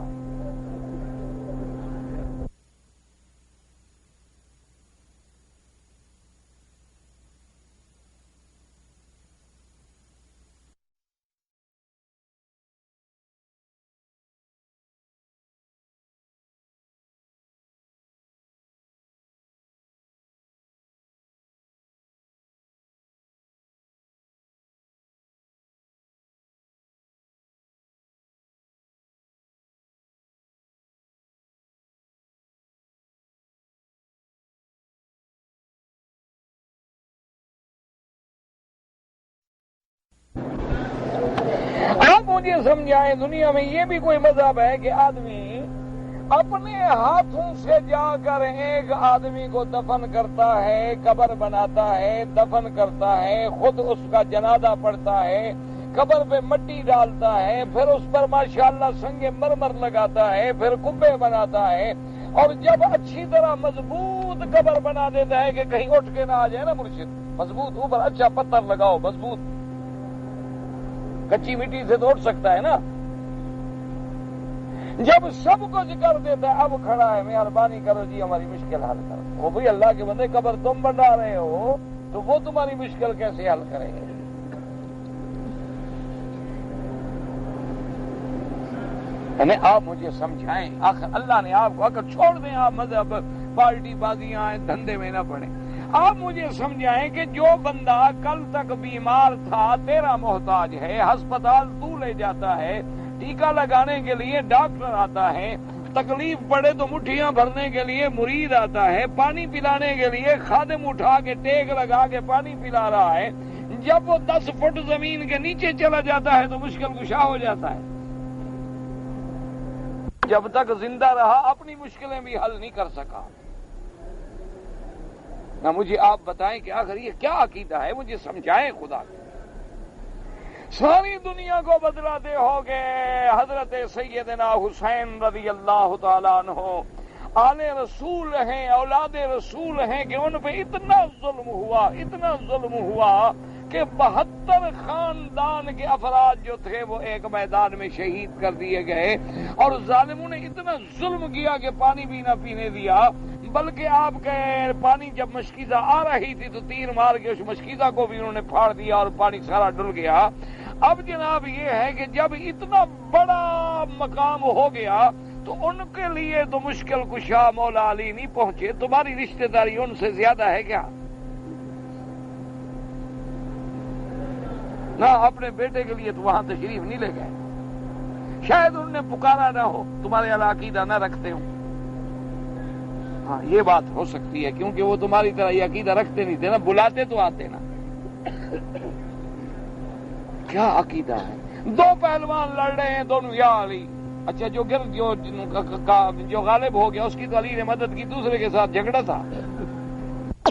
آپ مجھے سمجھائیں، دنیا میں یہ بھی کوئی مذہب ہے کہ آدمی اپنے ہاتھوں سے جا کر ایک آدمی کو دفن کرتا ہے، قبر بناتا ہے، دفن کرتا ہے، خود اس کا جنازہ پڑھتا ہے، قبر پہ مٹی ڈالتا ہے، پھر اس پر ماشاءاللہ سنگ مرمر لگاتا ہے، پھر کبے بناتا ہے، اور جب اچھی طرح مضبوط قبر بنا دیتا ہے کہ کہیں اٹھ کے نہ آ جائے نا مرشد، مضبوط اوپر اچھا پتھر لگاؤ مضبوط، کچی مٹی سے تو اٹھ سکتا ہے نا۔ جب سب کچھ کر دیتا ہے، اب کھڑا ہے، مہربانی کرو جی ہماری مشکل حل کرو۔ وہ بھی اللہ کے بندے، قبر تم بنا رہے ہو تو وہ تمہاری مشکل کیسے حل کریں گے؟ یعنی آپ مجھے سمجھائیں، آخر اللہ نے آپ کو، اگر چھوڑ دیں آپ مذہب پارٹی بازیاں دھندے میں نہ پڑیں، آپ مجھے سمجھائیں کہ جو بندہ کل تک بیمار تھا تیرا محتاج ہے، ہسپتال تو لے جاتا ہے، ٹیکہ لگانے کے لیے ڈاکٹر آتا ہے، تکلیف پڑے تو مٹھیاں بھرنے کے لیے مرید آتا ہے، پانی پلانے کے لیے خادم اٹھا کے ٹیک لگا کے پانی پلا رہا ہے، جب وہ 10 فٹ زمین کے نیچے چلا جاتا ہے تو مشکل کشا ہو جاتا ہے۔ جب تک زندہ رہا اپنی مشکلیں بھی حل نہیں کر سکا۔ نہ مجھے آپ بتائیں کہ آخر یہ کیا عقیدہ ہے، مجھے سمجھائیں خدا کے۔ ساری دنیا کو بدلاتے ہو گئے حضرت سیدنا حسین رضی اللہ تعالیٰ عنہ، آل رسول ہیں، اولاد رسول ہیں، کہ ان پہ اتنا ظلم ہوا کہ 72 خاندان کے افراد جو تھے وہ ایک میدان میں شہید کر دیے گئے، اور ظالموں نے اتنا ظلم کیا کہ پانی بھی نہ پینے دیا، بلکہ آپ کے پانی جب مشکیزہ آ رہی تھی تو تیر مار کے اس مشکیزہ کو بھی انہوں نے پھاڑ دیا اور پانی سارا ڈل گیا۔ اب جناب یہ ہے کہ جب اتنا بڑا مقام ہو گیا تو ان کے لیے تو مشکل کشا مولا علی نہیں پہنچے، تمہاری رشتہ داری ان سے زیادہ ہے کیا؟ نہ اپنے بیٹے کے لیے تو وہاں تشریف نہیں لے گئے، شاید انہوں نے پکارا نہ ہو، تمہارے عقیدہ نہ رکھتے ہوں۔ ہاں یہ بات ہو سکتی ہے، کیونکہ وہ تمہاری طرح یہ عقیدہ رکھتے نہیں تھے نا، بلاتے تو آتے نا۔ کیا عقیدہ ہے؟ 2 پہلوان لڑ رہے ہیں دونوں، یا علی، اچھا جو غالب ہو گیا اس کی تو علی نے مدد کی، دوسرے کے ساتھ جھگڑا تھا۔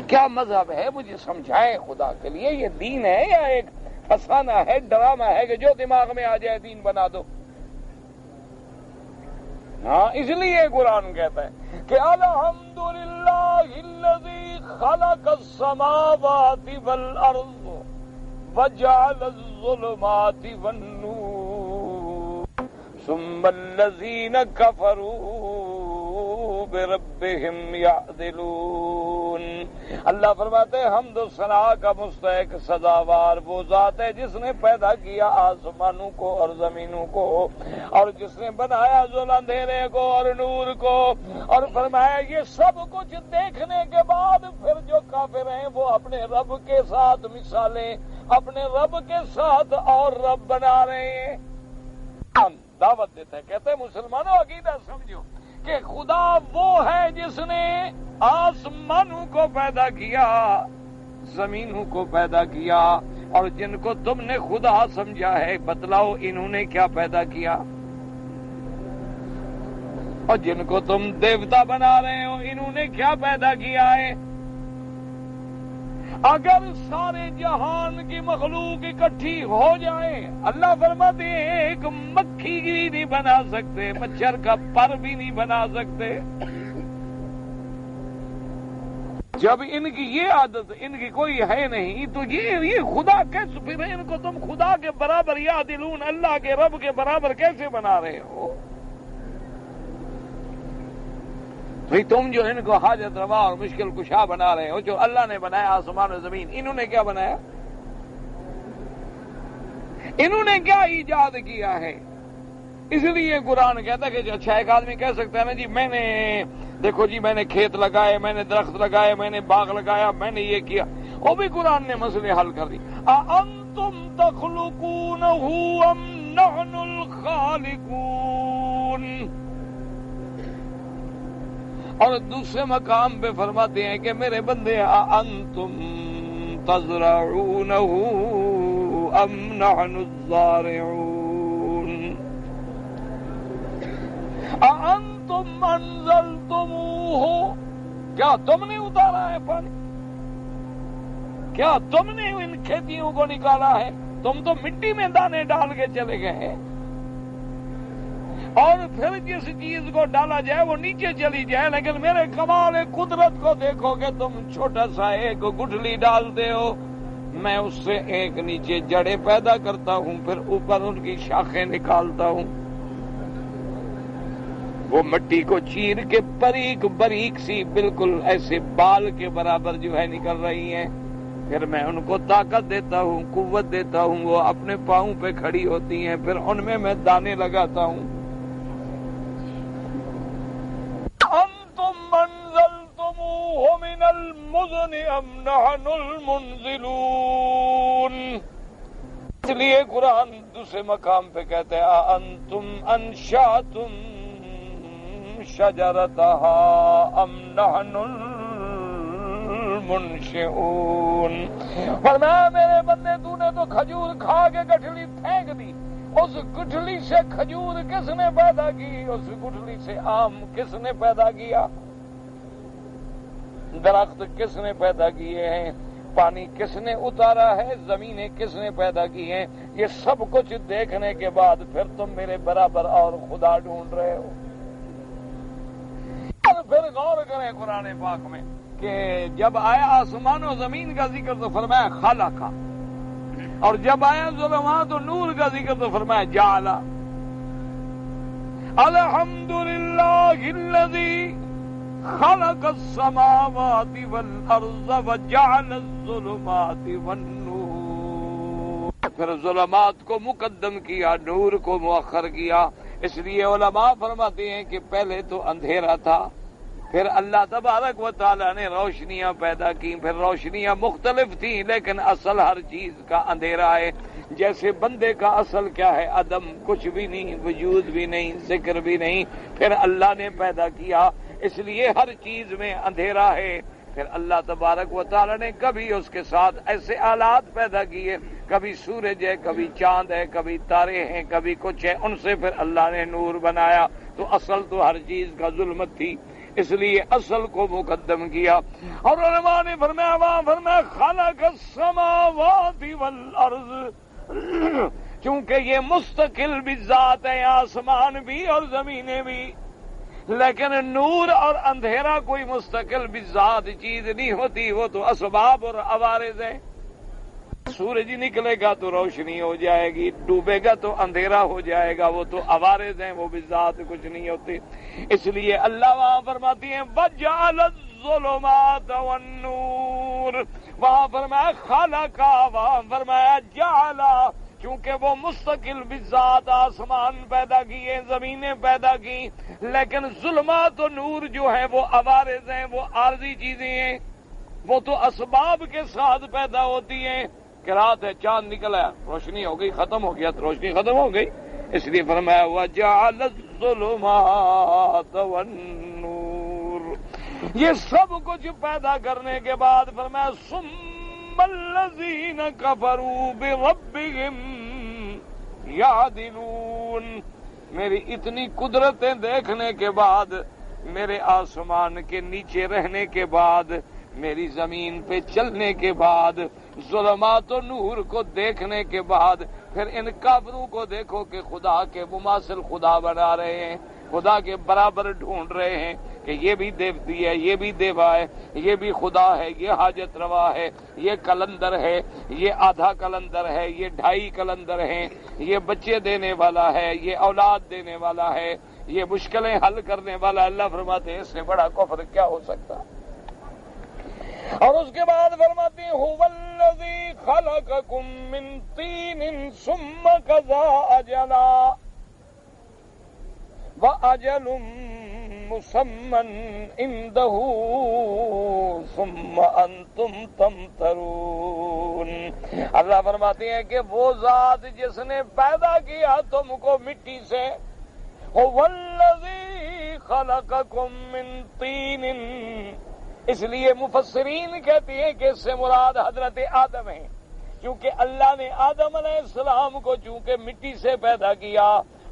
کیا مذہب ہے مجھے سمجھائیں خدا کے لیے، یہ دین ہے یا ایک افسانہ ہے، ڈرامہ ہے کہ جو دماغ میں آ جائے دین بنا دو؟ ہاں اس لیے قرآن کہتا ہے کہ الحمدللہ الذی خلق السماوات والارض وجعل الظلمات والنور ثم الذین کفروا بربهم يعدلون۔ اللہ فرماتے ہیں حمد و ثنا کا مستحق سزاوار وہ ذات ہے جس نے پیدا کیا آسمانوں کو اور زمینوں کو، اور جس نے بنایا ظلم اندھیرے کو اور نور کو، اور فرمایا یہ سب کچھ دیکھنے کے بعد پھر جو کافر ہیں وہ اپنے رب کے ساتھ مثالیں، اپنے رب کے ساتھ اور رب بنا رہے ہیں۔ دعوت دیتا ہے، کہتے ہیں مسلمانوں عقیدہ سمجھو کہ خدا وہ ہے جس نے آسمانوں کو پیدا کیا، زمینوں کو پیدا کیا، اور جن کو تم نے خدا سمجھا ہے بتلاؤ انہوں نے کیا پیدا کیا، اور جن کو تم دیوتا بنا رہے ہو انہوں نے کیا پیدا کیا ہے۔ اگر سارے جہان کی مخلوق اکٹھی ہو جائے، اللہ فرماتے ہیں ایک مکھی بھی نہیں بنا سکتے، مچھر کا پر بھی نہیں بنا سکتے۔ جب ان کی یہ عادت ان کی کوئی ہے نہیں تو یہ خدا کیسے، پھر ان کو تم خدا کے برابر یعدلون، اللہ کے رب کے برابر کیسے بنا رہے ہو؟ بھئی تم جو ان کو حاجت روا اور مشکل کشا بنا رہے ہو، جو اللہ نے بنایا آسمان و زمین، انہوں نے کیا بنایا؟ انہوں نے کیا ایجاد کیا ہے؟ اس لیے قرآن کہتا ہے کہ اچھا ایک آدمی کہہ سکتا ہے نا جی میں نے دیکھو جی میں نے کھیت لگائے، میں نے درخت لگائے، میں نے باغ لگایا، میں نے یہ کیا، وہ بھی قرآن نے مسئلے حل کر دی۔ اَأَنتُمْ تَخْلُقُونَهُ أَمْ نَحْنُ الْخَالِقُونَ۔ اور دوسرے مقام پہ فرماتے ہیں کہ میرے بندے اَأَنتُمْ تَزْرَعُونَهُ أَمْ نَحْنُ الزَّارِعُونَ اَأَنتُمْ أَنزَلْتُمُوهُ، کیا تم نے اتارا ہے پانی؟ کیا تم نے ان کھیتیوں کو نکالا ہے؟ تم تو مٹی میں دانے ڈال کے چلے گئے ہیں، اور پھر جس چیز کو ڈالا جائے وہ نیچے چلی جائے، لیکن میرے کمال قدرت کو دیکھو کہ تم چھوٹا سا ایک گٹھلی ڈالتے ہو، میں اس سے ایک نیچے جڑیں پیدا کرتا ہوں، پھر اوپر ان کی شاخیں نکالتا ہوں، وہ مٹی کو چیر کے باریک باریک سی بالکل ایسے بال کے برابر جو ہے نکل رہی ہیں، پھر میں ان کو طاقت دیتا ہوں، قوت دیتا ہوں، وہ اپنے پاؤں پہ کھڑی ہوتی ہیں، پھر ان میں دانے لگاتا ہوں۔ انتم انزلتموه من المزن ام نحن المنزلون۔ اس لیے قرآن دوسرے مقام پہ کہتے ہیں انتم انشأتم شجرتها ام نحن المنشئون۔ فرمایا میرے بندے تو نے تو کھجور کھا کے گٹھلی پھینک دی، اس گٹھلی سے کھجور کس نے پیدا کی؟ اس گٹھلی سے آم کس نے پیدا کیا؟ درخت کس نے پیدا کیے ہیں؟ پانی کس نے اتارا ہے؟ زمینیں کس نے پیدا کی ہیں؟ یہ سب کچھ دیکھنے کے بعد پھر تم میرے برابر اور خدا ڈھونڈ رہے ہو؟ اور پھر غور کریں قرآن پاک میں کہ جب آیا آسمان و زمین کا ذکر تو فرمایا خلق، اور جب آیا ظلمات و نور کا ذکر تو فرمایا جعل۔ الحمدللہ الذی خلق السماوات والارض وجعل الظلمات والنور۔ پھر ظلمات کو مقدم کیا، نور کو مؤخر کیا۔ اس لیے علماء فرماتے ہیں کہ پہلے تو اندھیرا تھا، پھر اللہ تبارک و تعالیٰ نے روشنیاں پیدا کی، پھر روشنیاں مختلف تھیں لیکن اصل ہر چیز کا اندھیرا ہے۔ جیسے بندے کا اصل کیا ہے؟ عدم، کچھ بھی نہیں، وجود بھی نہیں، ذکر بھی نہیں، پھر اللہ نے پیدا کیا، اس لیے ہر چیز میں اندھیرا ہے۔ پھر اللہ تبارک و تعالیٰ نے کبھی اس کے ساتھ ایسے آلات پیدا کیے، کبھی سورج ہے، کبھی چاند ہے، کبھی تارے ہیں، کبھی کچھ ہے، ان سے پھر اللہ نے نور بنایا۔ تو اصل تو ہر چیز کا ظلمت تھی، اس لیے اصل کو مقدم کیا۔ اور علماء نے فرمایا خلق السماوات والارض، چونکہ یہ مستقل بھی ذات ہے، آسمان بھی اور زمینیں بھی، لیکن نور اور اندھیرا کوئی مستقل بھی ذات چیز نہیں ہوتی، وہ تو اسباب اور عوارض ہے۔ سورج نکلے گا تو روشنی ہو جائے گی، ڈوبے گا تو اندھیرا ہو جائے گا، وہ تو عوارض ہیں، وہ بذات کچھ نہیں ہوتے۔ اس لیے اللہ وہاں فرماتی ہیں وَجَعَلَ الظُّلُمَاتَ وَالنُّورَ، وہاں فرمایا خَلَقَ، وہاں فرمایا جَعَلَ، کیونکہ وہ مستقل بذات آسمان پیدا کیے، زمینیں پیدا کی، لیکن ظلمات و نور جو ہے وہ عوارض ہیں، وہ عارضی چیزیں ہیں، وہ تو اسباب کے ساتھ پیدا ہوتی ہیں۔ کہ رات ہے، چاند نکلا، روشنی ہو گئی، ختم ہو گیا تو روشنی ختم ہو گئی، اس لیے فرمایا وَجَعَلَ الظُّلُمَاتَ وَالنُّورَ۔ یہ سب کچھ پیدا کرنے کے بعد فرمایا ثُمَّ الَّذِينَ كَفَرُوا بِرَبِّهِمْ يَعْدِلُونَ۔ میری اتنی قدرتیں دیکھنے کے بعد، میرے آسمان کے نیچے رہنے کے بعد، میری زمین پہ چلنے کے بعد، ظلمات و نور کو دیکھنے کے بعد، پھر ان کافروں کو دیکھو کہ خدا کے مماثل خدا بنا رہے ہیں، خدا کے برابر ڈھونڈ رہے ہیں کہ یہ بھی دیوتی ہے، یہ بھی دیوا ہے، یہ بھی خدا ہے، یہ حاجت روا ہے، یہ کلندر ہے، یہ آدھا کلندر ہے، یہ 2.5 کلندر ہیں، یہ بچے دینے والا ہے، یہ اولاد دینے والا ہے، یہ مشکلیں حل کرنے والا۔ اللہ فرماتے ہیں اس سے بڑا کفر کیا ہو سکتا ہے؟ اور اس کے بعد فرماتے ہیں هُوَ الَّذِي خَلَقَكُم مِّن طِينٍ ثُمَّ قَضَىٰ أَجَلًا وَأَجَلٌ مُّسَمًّى عِندَهُ ثُمَّ أَنتُمْ تَمْتَرُونَ۔ اللہ فرماتے ہیں کہ وہ ذات جس نے پیدا کیا تم کو مٹی سے، هُوَ الَّذِي خَلَقَكُم مِّن طِينٍ، اس لیے مفسرین کہتے ہیں کہ اس سے مراد حضرت آدم ہیں، کیونکہ اللہ نے آدم علیہ السلام کو چونکہ مٹی سے پیدا کیا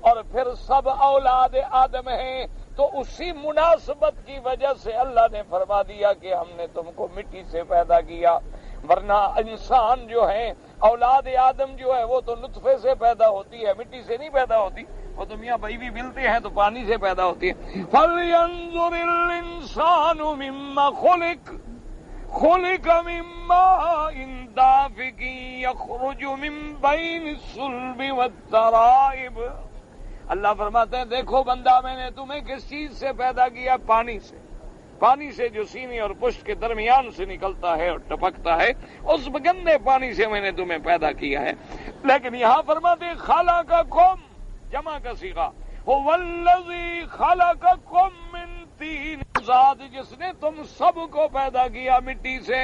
اور پھر سب اولاد آدم ہیں، تو اسی مناسبت کی وجہ سے اللہ نے فرما دیا کہ ہم نے تم کو مٹی سے پیدا کیا، ورنہ انسان جو ہے، اولاد آدم جو ہے وہ تو نطفے سے پیدا ہوتی ہے، مٹی سے نہیں پیدا ہوتی، وہ تو میاں بھائی بھی ملتے ہیں تو پانی سے پیدا ہوتی ہے۔ فَلْيَنظُرِ الْإِنسَانُ مِمَّا خُلِقَ مِن مَّاءٍ دَافِقٍ يَخْرُجُ مِن بَيْنِ الصُّلْبِ وَالتَّرَائِبِ۔ اللہ فرماتے ہیں دیکھو بندہ، میں نے تمہیں کس چیز سے پیدا کیا؟ پانی سے، پانی سے جو سینے اور پشت کے درمیان سے نکلتا ہے اور ٹپکتا ہے، اس گندے پانی سے میں نے تمہیں پیدا کیا ہے۔ لیکن یہاں فرماتے ہیں خَلَقَكُم، جمع کا صیغہ، هُوَ الَّذِي خَلَقَكُم مِّن طِينٍ، ذات جس نے تم سب کو پیدا کیا مٹی سے۔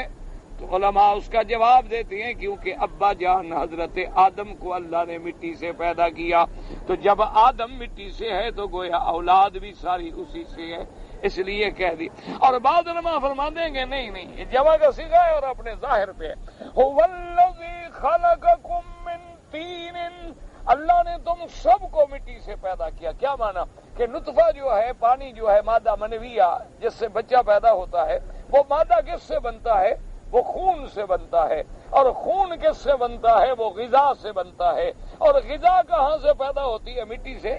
تو علماء اس کا جواب دیتے ہیں کیونکہ ابا جان حضرت آدم کو اللہ نے مٹی سے پیدا کیا، تو جب آدم مٹی سے ہے تو گویا اولاد بھی ساری اسی سے ہے، اس لیے کہہ دی۔ اور بعض علماء فرما دیں گے نہیں، یہ جمع کا صیغہ ہے اور اپنے ظاہر پہ ہے، هُوَ الَّذِي خَلَقَكُم مِّن طِينٍ، اللہ نے تم سب کو مٹی سے پیدا کیا۔ کیا معنی؟ کہ نطفہ جو ہے، پانی جو ہے، مادہ منویہ جس سے بچہ پیدا ہوتا ہے، وہ مادہ کس سے بنتا ہے؟ وہ خون سے بنتا ہے، اور خون کس سے بنتا ہے؟ وہ غذا سے بنتا ہے، اور غذا کہاں سے پیدا ہوتی ہے؟ مٹی سے۔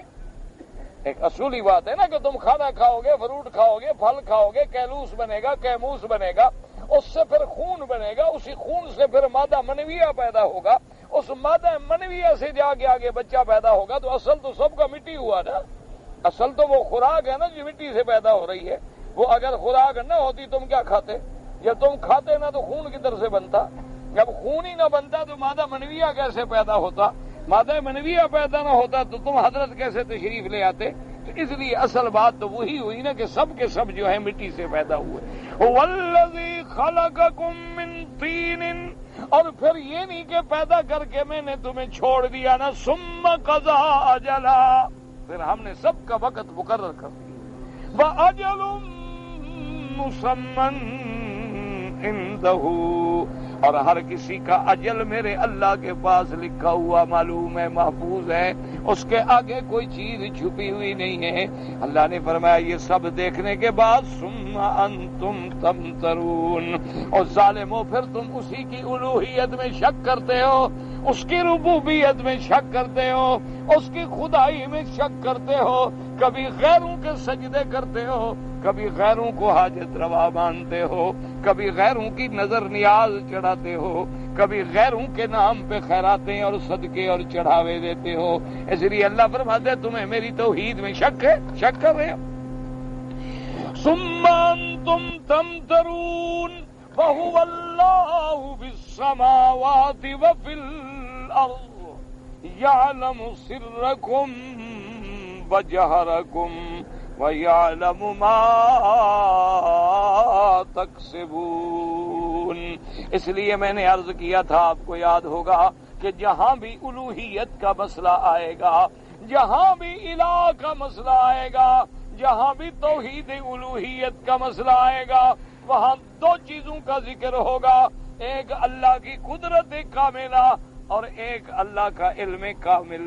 ایک اصولی بات ہے نا کہ تم کھانا کھاؤ گے، فروٹ کھاؤ گے، پھل کھاؤ گے، کیلوس بنے گا، کیموس بنے گا، اس سے پھر خون بنے گا، اسی خون سے پھر مادہ منویہ پیدا ہوگا، اس مادہ منویہ سے جا کے آگے بچہ پیدا ہوگا۔ تو اصل تو سب کا مٹی ہوا نا، اصل تو وہ خوراک ہے نا جو مٹی سے پیدا ہو رہی ہے۔ وہ اگر خوراک نہ ہوتی تم کیا کھاتے؟ جب تم کھاتے نہ تو خون کدھر سے بنتا؟ جب خون ہی نہ بنتا تو مادہ منویہ کیسے پیدا ہوتا؟ مادہ منویہ پیدا نہ ہوتا تو تم حضرت کیسے تشریف لے آتے؟ تو اس لیے اصل بات تو وہی ہوئی نا کہ سب کے سب جو ہے مٹی سے پیدا ہوئے۔ وَالَّذِي خَلَقَكُم مِّن طِينٍ، اور پھر یہ نہیں کہ پیدا کر کے میں نے تمہیں چھوڑ دیا نا، ثُمَّ قَضَىٰ أَجَلًا، پھر ہم نے سب کا وقت مقرر کر دیا۔ وَأَجَلٌ مُّسَمًّى عِندَهُ، اور ہر کسی کا اجل میرے اللہ کے پاس لکھا ہوا معلوم ہے، محفوظ ہے، اس کے آگے کوئی چیز چھپی ہوئی نہیں ہے۔ اللہ نے فرمایا یہ سب دیکھنے کے بعد ثم انتم تمترون، اور ظالموں پھر تم اسی کی الوہیت میں شک کرتے ہو، اس کی ربوبیت میں شک کرتے ہو، اس کی خدائی میں شک کرتے ہو، کبھی غیروں کے سجدے کرتے ہو، کبھی غیروں کو حاجت روا مانتے ہو، کبھی غیروں کی نظر نیاز چڑھاتے ہو، کبھی غیروں کے نام پہ خیراتیں اور صدقے اور چڑھاوے دیتے ہو. اس لیے اللہ فرماتے ہیں تمہیں میری توحید میں شک ہے, شک کر رہے ہو. ثم انتم تمترون وهو الله في السماوات وفي الأرض يعلم سركم وجهركم ويعلم ما تكسبون. اس لیے میں نے عرض کیا تھا, آپ کو یاد ہوگا کہ جہاں بھی الوہیت کا مسئلہ آئے گا, جہاں بھی الہ کا مسئلہ آئے گا, جہاں بھی توحید الوہیت کا مسئلہ آئے گا, وہاں دو چیزوں کا ذکر ہوگا. ایک اللہ کی قدرت کاملہ اور ایک اللہ کا علم کامل.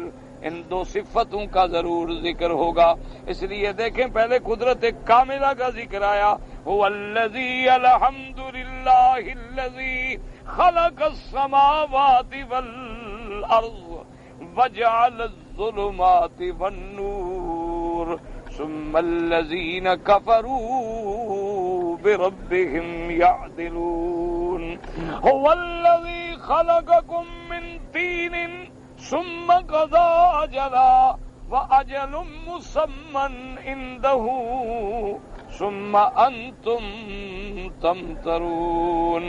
ان دو صفتوں کا ضرور ذکر ہوگا. اس لیے دیکھیں پہلے قدرت کاملہ کا ذکر آیا, هو الذی الحمد للہ الذی خلق السماوات والارض وجعل الظلمات والنور ثم الذین کفروا بربهم يعدلون. هو الذي خلقكم من طين ثم قضى أجلا وأجل مسمى عنده ثم أنتم تمترون.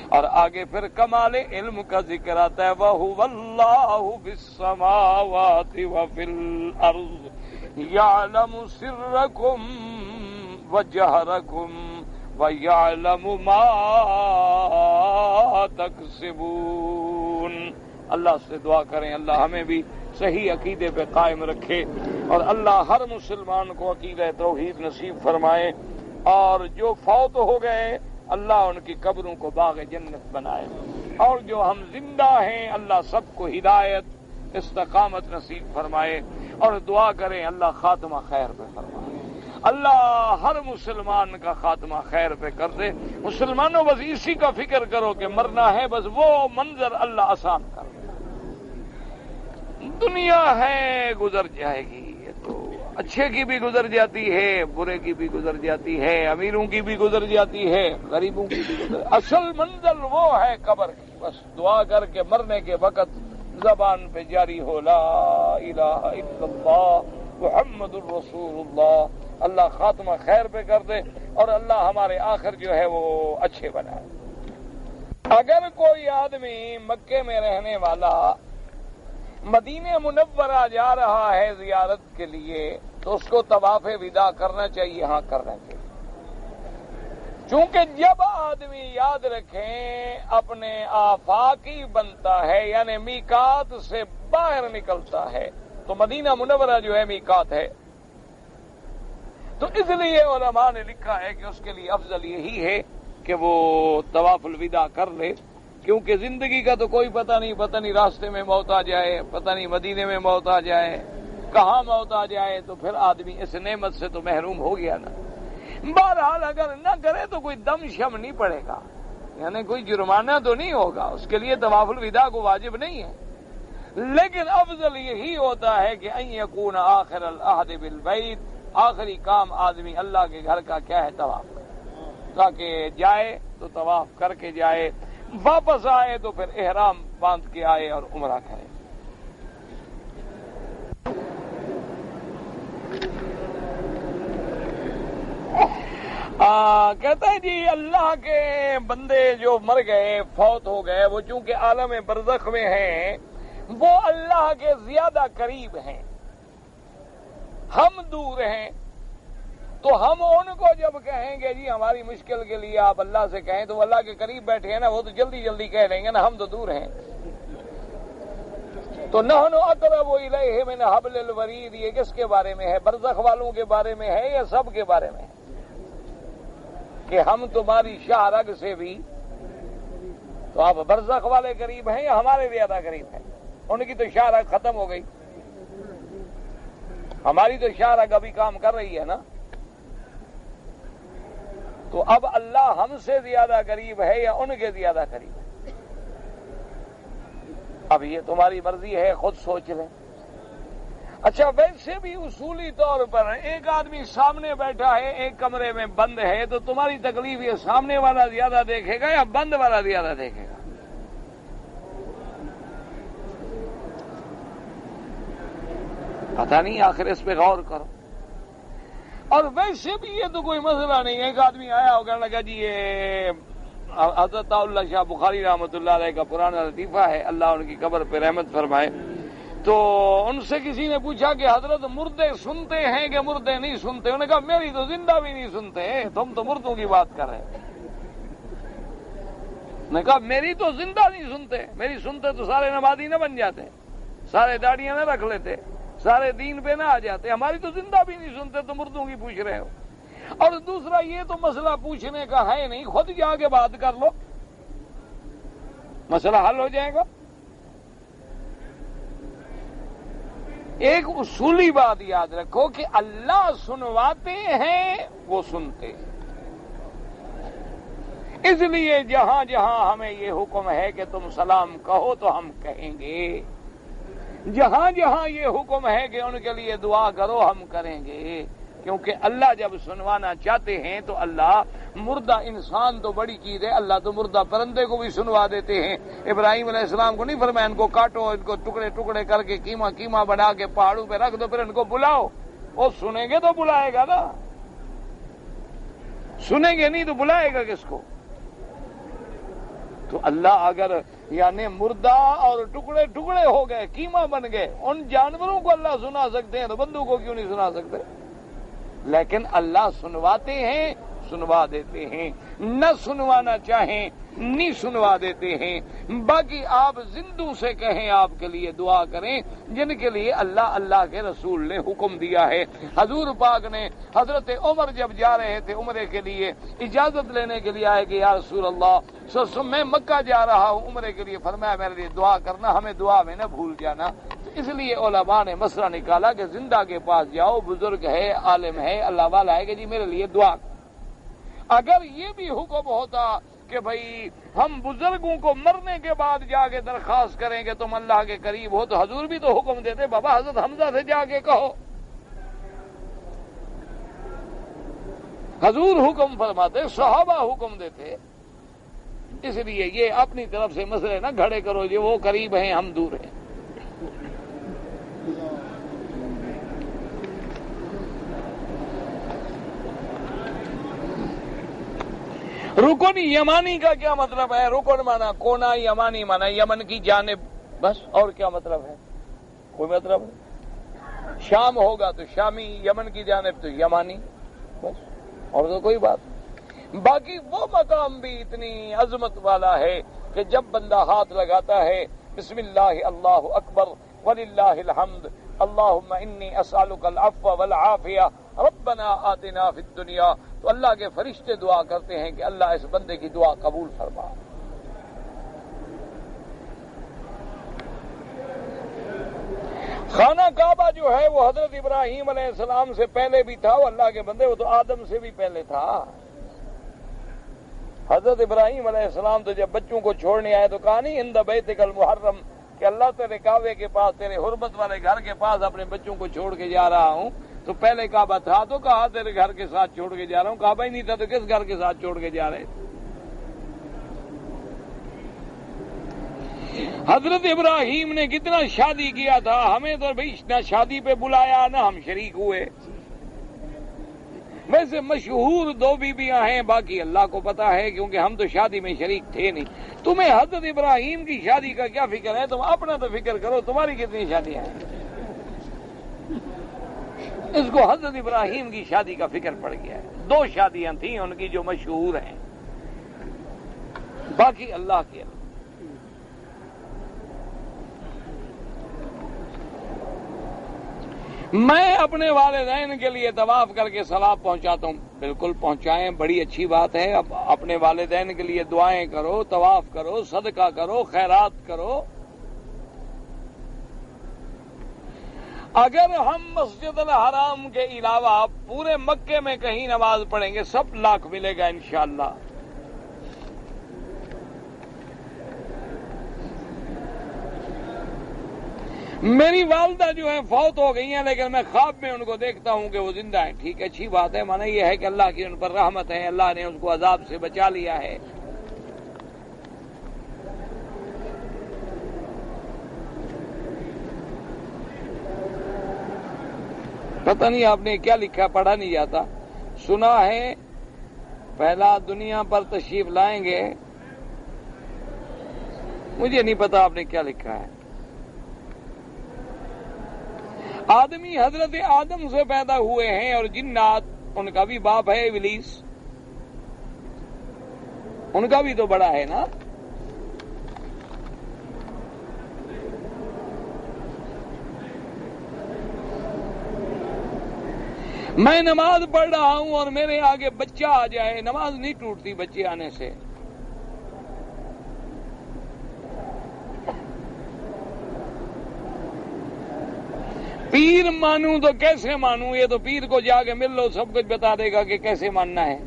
اور آگے پھر کمال علم کا ذکر آتا ہے, وهو الله في السماوات وفي الأرض يعلم سركم وجهركم وَيَعْلَمُ مَا تَكْسِبُونَ. اللہ سے دعا کریں اللہ ہمیں بھی صحیح عقیدے پہ قائم رکھے, اور اللہ ہر مسلمان کو عقیدہ توحید نصیب فرمائے, اور جو فوت ہو گئے اللہ ان کی قبروں کو باغ جنت بنائے, اور جو ہم زندہ ہیں اللہ سب کو ہدایت استقامت نصیب فرمائے. اور دعا کریں اللہ خاتمہ خیر پہ فرمائے, اللہ ہر مسلمان کا خاتمہ خیر پہ کر دے. مسلمانوں بس اسی کا فکر کرو کہ مرنا ہے, بس وہ منظر اللہ آسان کر دے. دنیا ہے گزر جائے گی, یہ تو اچھے کی بھی گزر جاتی ہے, برے کی بھی گزر جاتی ہے, امیروں کی بھی گزر جاتی ہے, غریبوں کی بھی گزر. اصل منزل وہ ہے قبر کی. بس دعا کر کے مرنے کے وقت زبان پہ جاری ہو لا الہ الا اللہ محمد الرسول اللہ. اللہ خاتمہ خیر پہ کر دے, اور اللہ ہمارے آخر جو ہے وہ اچھے بنائے. اگر کوئی آدمی مکے میں رہنے والا مدینہ منورہ جا رہا ہے زیارت کے لیے, تو اس کو طواف وداع کرنا چاہیے. ہاں کرنا چاہیے, چونکہ جب آدمی یاد رکھیں اپنے آفاقی بنتا ہے, یعنی میقات سے باہر نکلتا ہے, تو مدینہ منورہ جو ہے میقات ہے. تو اس لیے علماء نے لکھا ہے کہ اس کے لیے افضل یہی ہے کہ وہ طواف الوداع کر لے, کیونکہ زندگی کا تو کوئی پتہ نہیں راستے میں موت آ جائے, پتہ نہیں مدینے میں موت آ جائے, کہاں موت آ جائے, تو پھر آدمی اس نعمت سے تو محروم ہو گیا نا. بہرحال اگر نہ کرے تو کوئی دم شم نہیں پڑے گا, یعنی کوئی جرمانہ تو نہیں ہوگا, اس کے لیے طواف الوداع کو واجب نہیں ہے. لیکن افضل یہی ہوتا ہے کہ ان یکون آخر العہد بالبیت, آخری کام آدمی اللہ کے گھر کا کیا ہے, طواف, تاکہ جائے تو طواف کر کے جائے, واپس آئے تو پھر احرام باندھ کے آئے اور عمرہ کرے. کہتا ہے جی اللہ کے بندے جو مر گئے فوت ہو گئے, وہ چونکہ عالم برزخ میں ہیں, وہ اللہ کے زیادہ قریب ہیں, ہم دور ہیں. تو ہم ان کو جب کہیں گے جی ہماری مشکل کے لیے آپ اللہ سے کہیں, تو وہ اللہ کے قریب بیٹھے ہیں نا, وہ تو جلدی جلدی کہہ دیں گے نا, ہم تو دور ہیں. تو نحن اقرب الیہ من حبل الورید, یہ کس کے بارے میں ہے, برزخ والوں کے بارے میں ہے یا سب کے بارے میں ہے, کہ ہم تمہاری شاہ رگ سے بھی, تو آپ برزخ والے قریب ہیں یا ہمارے زیادہ قریب ہیں؟ ان کی تو شاہ رگ ختم ہو گئی, ہماری تو شاہ رگ ابھی کام کر رہی ہے نا. تو اب اللہ ہم سے زیادہ قریب ہے یا ان کے زیادہ قریب ہے؟ اب یہ تمہاری مرضی ہے, خود سوچ لیں. اچھا ویسے بھی اصولی طور پر ایک آدمی سامنے بیٹھا ہے, ایک کمرے میں بند ہے, تو تمہاری تکلیف یہ سامنے والا زیادہ دیکھے گا یا بند والا زیادہ دیکھے گا؟ پتہ نہیں، آخر اس پہ غور کرو۔ اور ویسے بھی یہ تو کوئی مسئلہ نہیں ہے، ایک آدمی آیا ہو کہنے لگا جی یہ حضرت اللہ شاہ بخاری رحمۃ اللہ علیہ کا پرانا لطیفہ ہے، اللہ ان کی قبر پہ رحمت فرمائے۔ تو ان سے کسی نے پوچھا کہ حضرت مردے سنتے ہیں کہ مردے نہیں سنتے؟ انہوں نے کہا میری تو زندہ بھی نہیں سنتے، تم تو مردوں کی بات کر رہے ہیں۔ نے کہا میری تو زندہ نہیں سنتے، میری سنتے تو سارے نمازی نہ بن جاتے، سارے داڑیاں نہ رکھ لیتے، سارے دین پہ نہ آ جاتے، ہماری تو زندہ بھی نہیں سنتے، تو مردوں کی پوچھ رہے ہو۔ اور دوسرا یہ تو مسئلہ پوچھنے کا ہے نہیں، خود جا کے بات کر لو، مسئلہ حل ہو جائے گا۔ ایک اصولی بات یاد رکھو کہ اللہ سنواتے ہیں، وہ سنتے ہیں۔ اس لیے جہاں جہاں ہمیں یہ حکم ہے کہ تم سلام کہو تو ہم کہیں گے، جہاں جہاں یہ حکم ہے کہ ان کے لیے دعا کرو ہم کریں گے، کیونکہ اللہ جب سنوانا چاہتے ہیں تو اللہ، مردہ انسان تو بڑی چیز ہے، اللہ تو مردہ پرندے کو بھی سنوا دیتے ہیں۔ ابراہیم علیہ السلام کو نہیں فرمایا ان کو کاٹو، ان کو ٹکڑے ٹکڑے کر کے کیما کیما بنا کے پہاڑوں پہ رکھ دو، پھر ان کو بلاؤ، وہ سنیں گے تو بلائے گا نا، سنیں گے نہیں تو بلائے گا کس کو؟ تو اللہ اگر یعنی مردہ اور ٹکڑے ٹکڑے ہو گئے، کیما بن گئے، ان جانوروں کو اللہ سنا سکتے ہیں تو بندوں کو کیوں نہیں سنا سکتے؟ لیکن اللہ سنواتے ہیں، سنوا دیتے ہیں، نہ سنوانا چاہیں نہیں سنوا دیتے ہیں۔ باقی آپ زندوں سے کہیں، آپ کے لیے دعا کریں جن کے لیے اللہ کے رسول نے حکم دیا ہے۔ حضور پاک نے حضرت عمر جب جا رہے تھے عمرے کے لیے، اجازت لینے کے لیے آئے کہ یا رسول اللہ میں مکہ جا رہا ہوں عمرے کے لیے، فرمایا میرے لیے دعا کرنا، ہمیں دعا میں نہ بھول جانا۔ اس لیے علماء نے مسئلہ نکالا کہ زندہ کے پاس جاؤ، بزرگ ہے، عالم ہے، اللہ والا ہے، کہ جی میرے لیے دعا۔ اگر یہ بھی حکم ہوتا کہ بھائی ہم بزرگوں کو مرنے کے بعد جا کے درخواست کریں کہ تم اللہ کے قریب ہو، تو حضور بھی تو حکم دیتے، بابا حضرت حمزہ سے جا کے کہو۔ حضور حکم فرماتے، صحابہ حکم دیتے۔ اس لیے یہ اپنی طرف سے مسئلے نہ کھڑے کرو جی وہ قریب ہیں ہم دور ہیں۔ رکن یمانی کا کیا مطلب ہے؟ رکن مانا کونا، یمانی مانا یمن کی جانب، بس اور کیا مطلب ہے؟ کوئی مطلب نہیں۔ شام ہوگا تو شامی، یمن کی جانب تو یمانی، بس اور تو کوئی بات نہیں۔ باقی وہ مقام بھی اتنی عظمت والا ہے کہ جب بندہ ہاتھ لگاتا ہے بسم اللہ اللہ اکبر وللہ الحمد اللہم انی اسألک العفو والعافیہ ربنا آتنا فی الدنیا، تو اللہ کے فرشتے دعا کرتے ہیں کہ اللہ اس بندے کی دعا قبول فرما۔ خانہ کعبہ جو ہے وہ حضرت ابراہیم علیہ السلام سے پہلے بھی تھا، وہ اللہ کے بندے، وہ تو آدم سے بھی پہلے تھا۔ حضرت ابراہیم علیہ السلام تو جب بچوں کو چھوڑنے آئے تو کہا نہیں عند بیتک المحرم کہ اللہ تیرے کعبے کے پاس، تیرے حرمت والے گھر کے پاس اپنے بچوں کو چھوڑ کے جا رہا ہوں، تو پہلے کعبہ تھا تو کہا تیرے گھر کے ساتھ چھوڑ کے جا رہا ہوں، کعبہ ہی نہیں تھا تو کس گھر کے ساتھ چھوڑ کے جا رہے؟ حضرت ابراہیم نے کتنا شادی کیا تھا، ہمیں تو بھائی نہ شادی پہ بلایا نہ ہم شریک ہوئے۔ ویسے مشہور دو بیویاں ہیں، باقی اللہ کو پتا ہے کیونکہ ہم تو شادی میں شریک تھے نہیں۔ تمہیں حضرت ابراہیم کی شادی کا کیا فکر ہے؟ تم اپنا تو فکر کرو، تمہاری کتنی شادیاں ہیں؟ اس کو حضرت ابراہیم کی شادی کا فکر پڑ گیا ہے۔ 2 شادیاں تھیں ان کی جو مشہور ہیں، باقی اللہ کے۔ میں اپنے والدین کے لیے طواف کر کے ثواب پہنچاتا ہوں، بالکل پہنچائیں، بڑی اچھی بات ہے۔ اب اپنے والدین کے لیے دعائیں کرو، طواف کرو، صدقہ کرو، خیرات کرو۔ اگر ہم مسجد الحرام کے علاوہ پورے مکے میں کہیں نماز پڑھیں گے، سب لاکھ ملے گا انشاءاللہ۔ میری والدہ جو ہے فوت ہو گئی ہیں، لیکن میں خواب میں ان کو دیکھتا ہوں کہ وہ زندہ ہیں۔ ٹھیک ہے، اچھی بات ہے، مانا یہ ہے کہ اللہ کی ان پر رحمت ہے، اللہ نے ان کو عذاب سے بچا لیا ہے۔ پتہ نہیں آپ نے کیا لکھا، پڑھا نہیں جاتا. سنا ہے پہلا دنیا پر تشریف لائیں گے، مجھے نہیں پتا آپ نے کیا لکھا ہے. آدمی حضرت آدم سے پیدا ہوئے ہیں اور جنات ان کا بھی باپ ہے ابلیس، ان کا بھی تو بڑا ہے نا. میں نماز پڑھ رہا ہوں اور میرے آگے بچہ آ جائے، نماز نہیں ٹوٹتی بچے آنے سے. پیر مانوں تو کیسے مانوں؟ یہ تو پیر کو جا کے مل لو، سب کچھ بتا دے گا کہ کیسے ماننا ہے.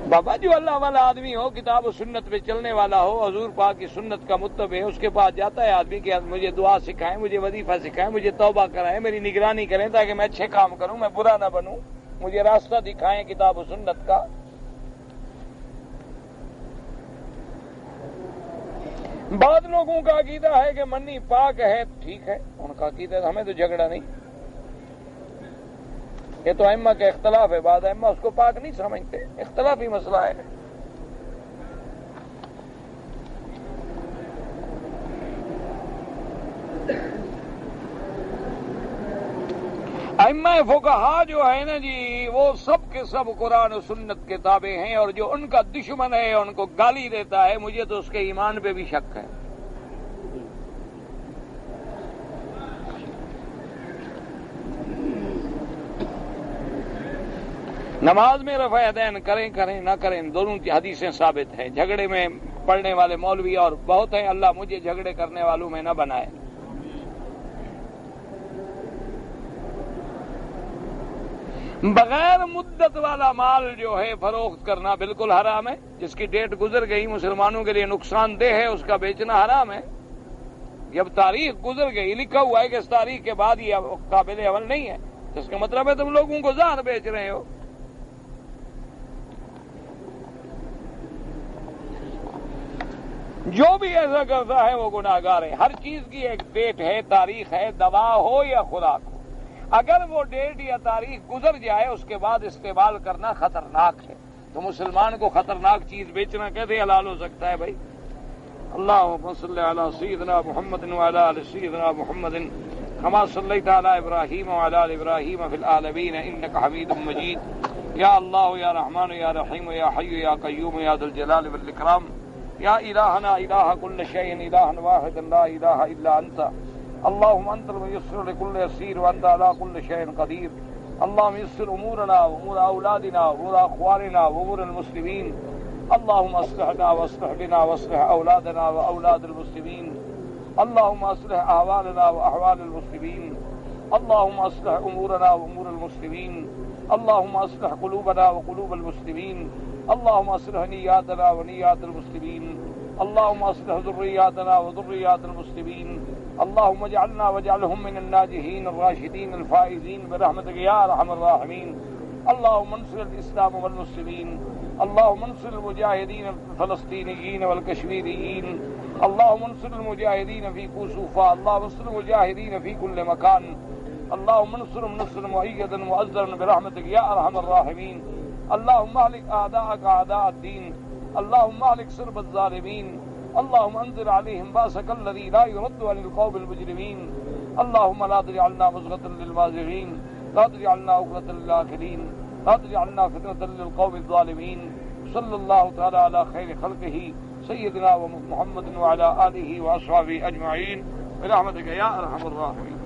بابا جو اللہ والا آدمی ہو، کتاب و سنت پہ چلنے والا ہو، حضور پاک کی سنت کا متبع ہے، اس کے پاس جاتا ہے آدمی کہ مجھے دعا سکھائیں، مجھے وظیفہ سکھائیں، مجھے توبہ کرائیں، میری نگرانی کریں تاکہ میں اچھے کام کروں، میں برا نہ بنوں، مجھے راستہ دکھائیں کتاب و سنت کا. بعض لوگوں کا عقیدہ ہے کہ منی پاک ہے، ٹھیک ہے ان کا عقیدہ، ہمیں تو جھگڑا نہیں. یہ تو ائمہ کا اختلاف ہے، بعض ائمہ اس کو پاک نہیں سمجھتے، اختلافی مسئلہ ہے. ائمہ فقہا جو ہے نا جی، وہ سب کے سب قرآن و سنت کے تابع ہیں، اور جو ان کا دشمن ہے ان کو گالی دیتا ہے، مجھے تو اس کے ایمان پہ بھی شک ہے. نماز میں رفع یدین کریں نہ کریں، دونوں کی حدیثیں ثابت ہیں. جھگڑے میں پڑھنے والے مولوی اور بہت ہیں، اللہ مجھے جھگڑے کرنے والوں میں نہ بنائے. بغیر مدت والا مال جو ہے فروخت کرنا بالکل حرام ہے. جس کی ڈیٹ گزر گئی مسلمانوں کے لیے نقصان دہ ہے، اس کا بیچنا حرام ہے. جب تاریخ گزر گئی، لکھا ہوا ہے کہ اس تاریخ کے بعد یہ قابل عمل نہیں ہے، اس کا مطلب ہے تم لوگوں کو زہر بیچ رہے ہو. جو بھی ایسا کرتا ہے وہ گناہگار ہے. ہر چیز کی ایک ڈیٹ ہے، تاریخ ہے، دوا ہو یا خوراک ہو. اگر وہ ڈیٹ یا تاریخ گزر جائے اس کے بعد استعمال کرنا خطرناک ہے. تو مسلمان کو خطرناک چیز بیچنا کیسے حلال ہو سکتا ہے بھائی؟ اللہم صلی علی سیدنا محمد وعلی آل سیدنا محمد کما صلیت علی ابراہیم وعلی آل ابراہیم فی العالمین انک حمید مجید. یا اللہ یا رحمان یا رحیم یا حی یا قیوم یا ذی الجلال والاکرام. یا الہنا الہ کل شیء الہ واحد لا الہ الا انت. اللهم انت الميسر لكل يسير وانت على كل شيء قدير. اللهم يسر امورنا وامور اولادنا وامور اخواننا وامور المسلمين. اللهم اصلحنا واصلح بنا واصلح اولادنا واولاد المسلمين. اللهم اصلح احوالنا واحوال المسلمين. اللهم اصلح امورنا وامور المسلمين. اللهم اصلح قلوبنا وقلوب المسلمين. اللهم اصلح نياتنا ونيات المسلمين. اللهم اصلح ذرياتنا وذريات المسلمين. اللهم اجعلنا واجعلهم من الناجحين الراشدين الفائزين برحمتك يا ارحم الراحمين. اللهم انصر الاسلام والمسلمين. اللهم انصر المجاهدين الفلسطينيين والكشميريين. اللهم انصر المجاهدين في كوسوفا. اللهم انصر المجاهدين في كل مكان. اللهم انصرهم نصرا مؤيدا مؤزرا برحمتك يا ارحم الراحمين. اللهم اهلك اعداءك اعداء الدين. اللهم اهلك سرب الظالمين. اللهم انزل عليهم باسك الذي لا يرد عن القوم المجرمين. اللهم لا تجعلنا مزغة للمازغين، لا تجعلنا عقدة للآكلين، لا تجعلنا فتنة للقوم الظالمين. صلى الله تعالى على خير خلقه سيدنا ومحمد وعلى آله وأصحابه أجمعين برحمتك يا أرحم الراحمين.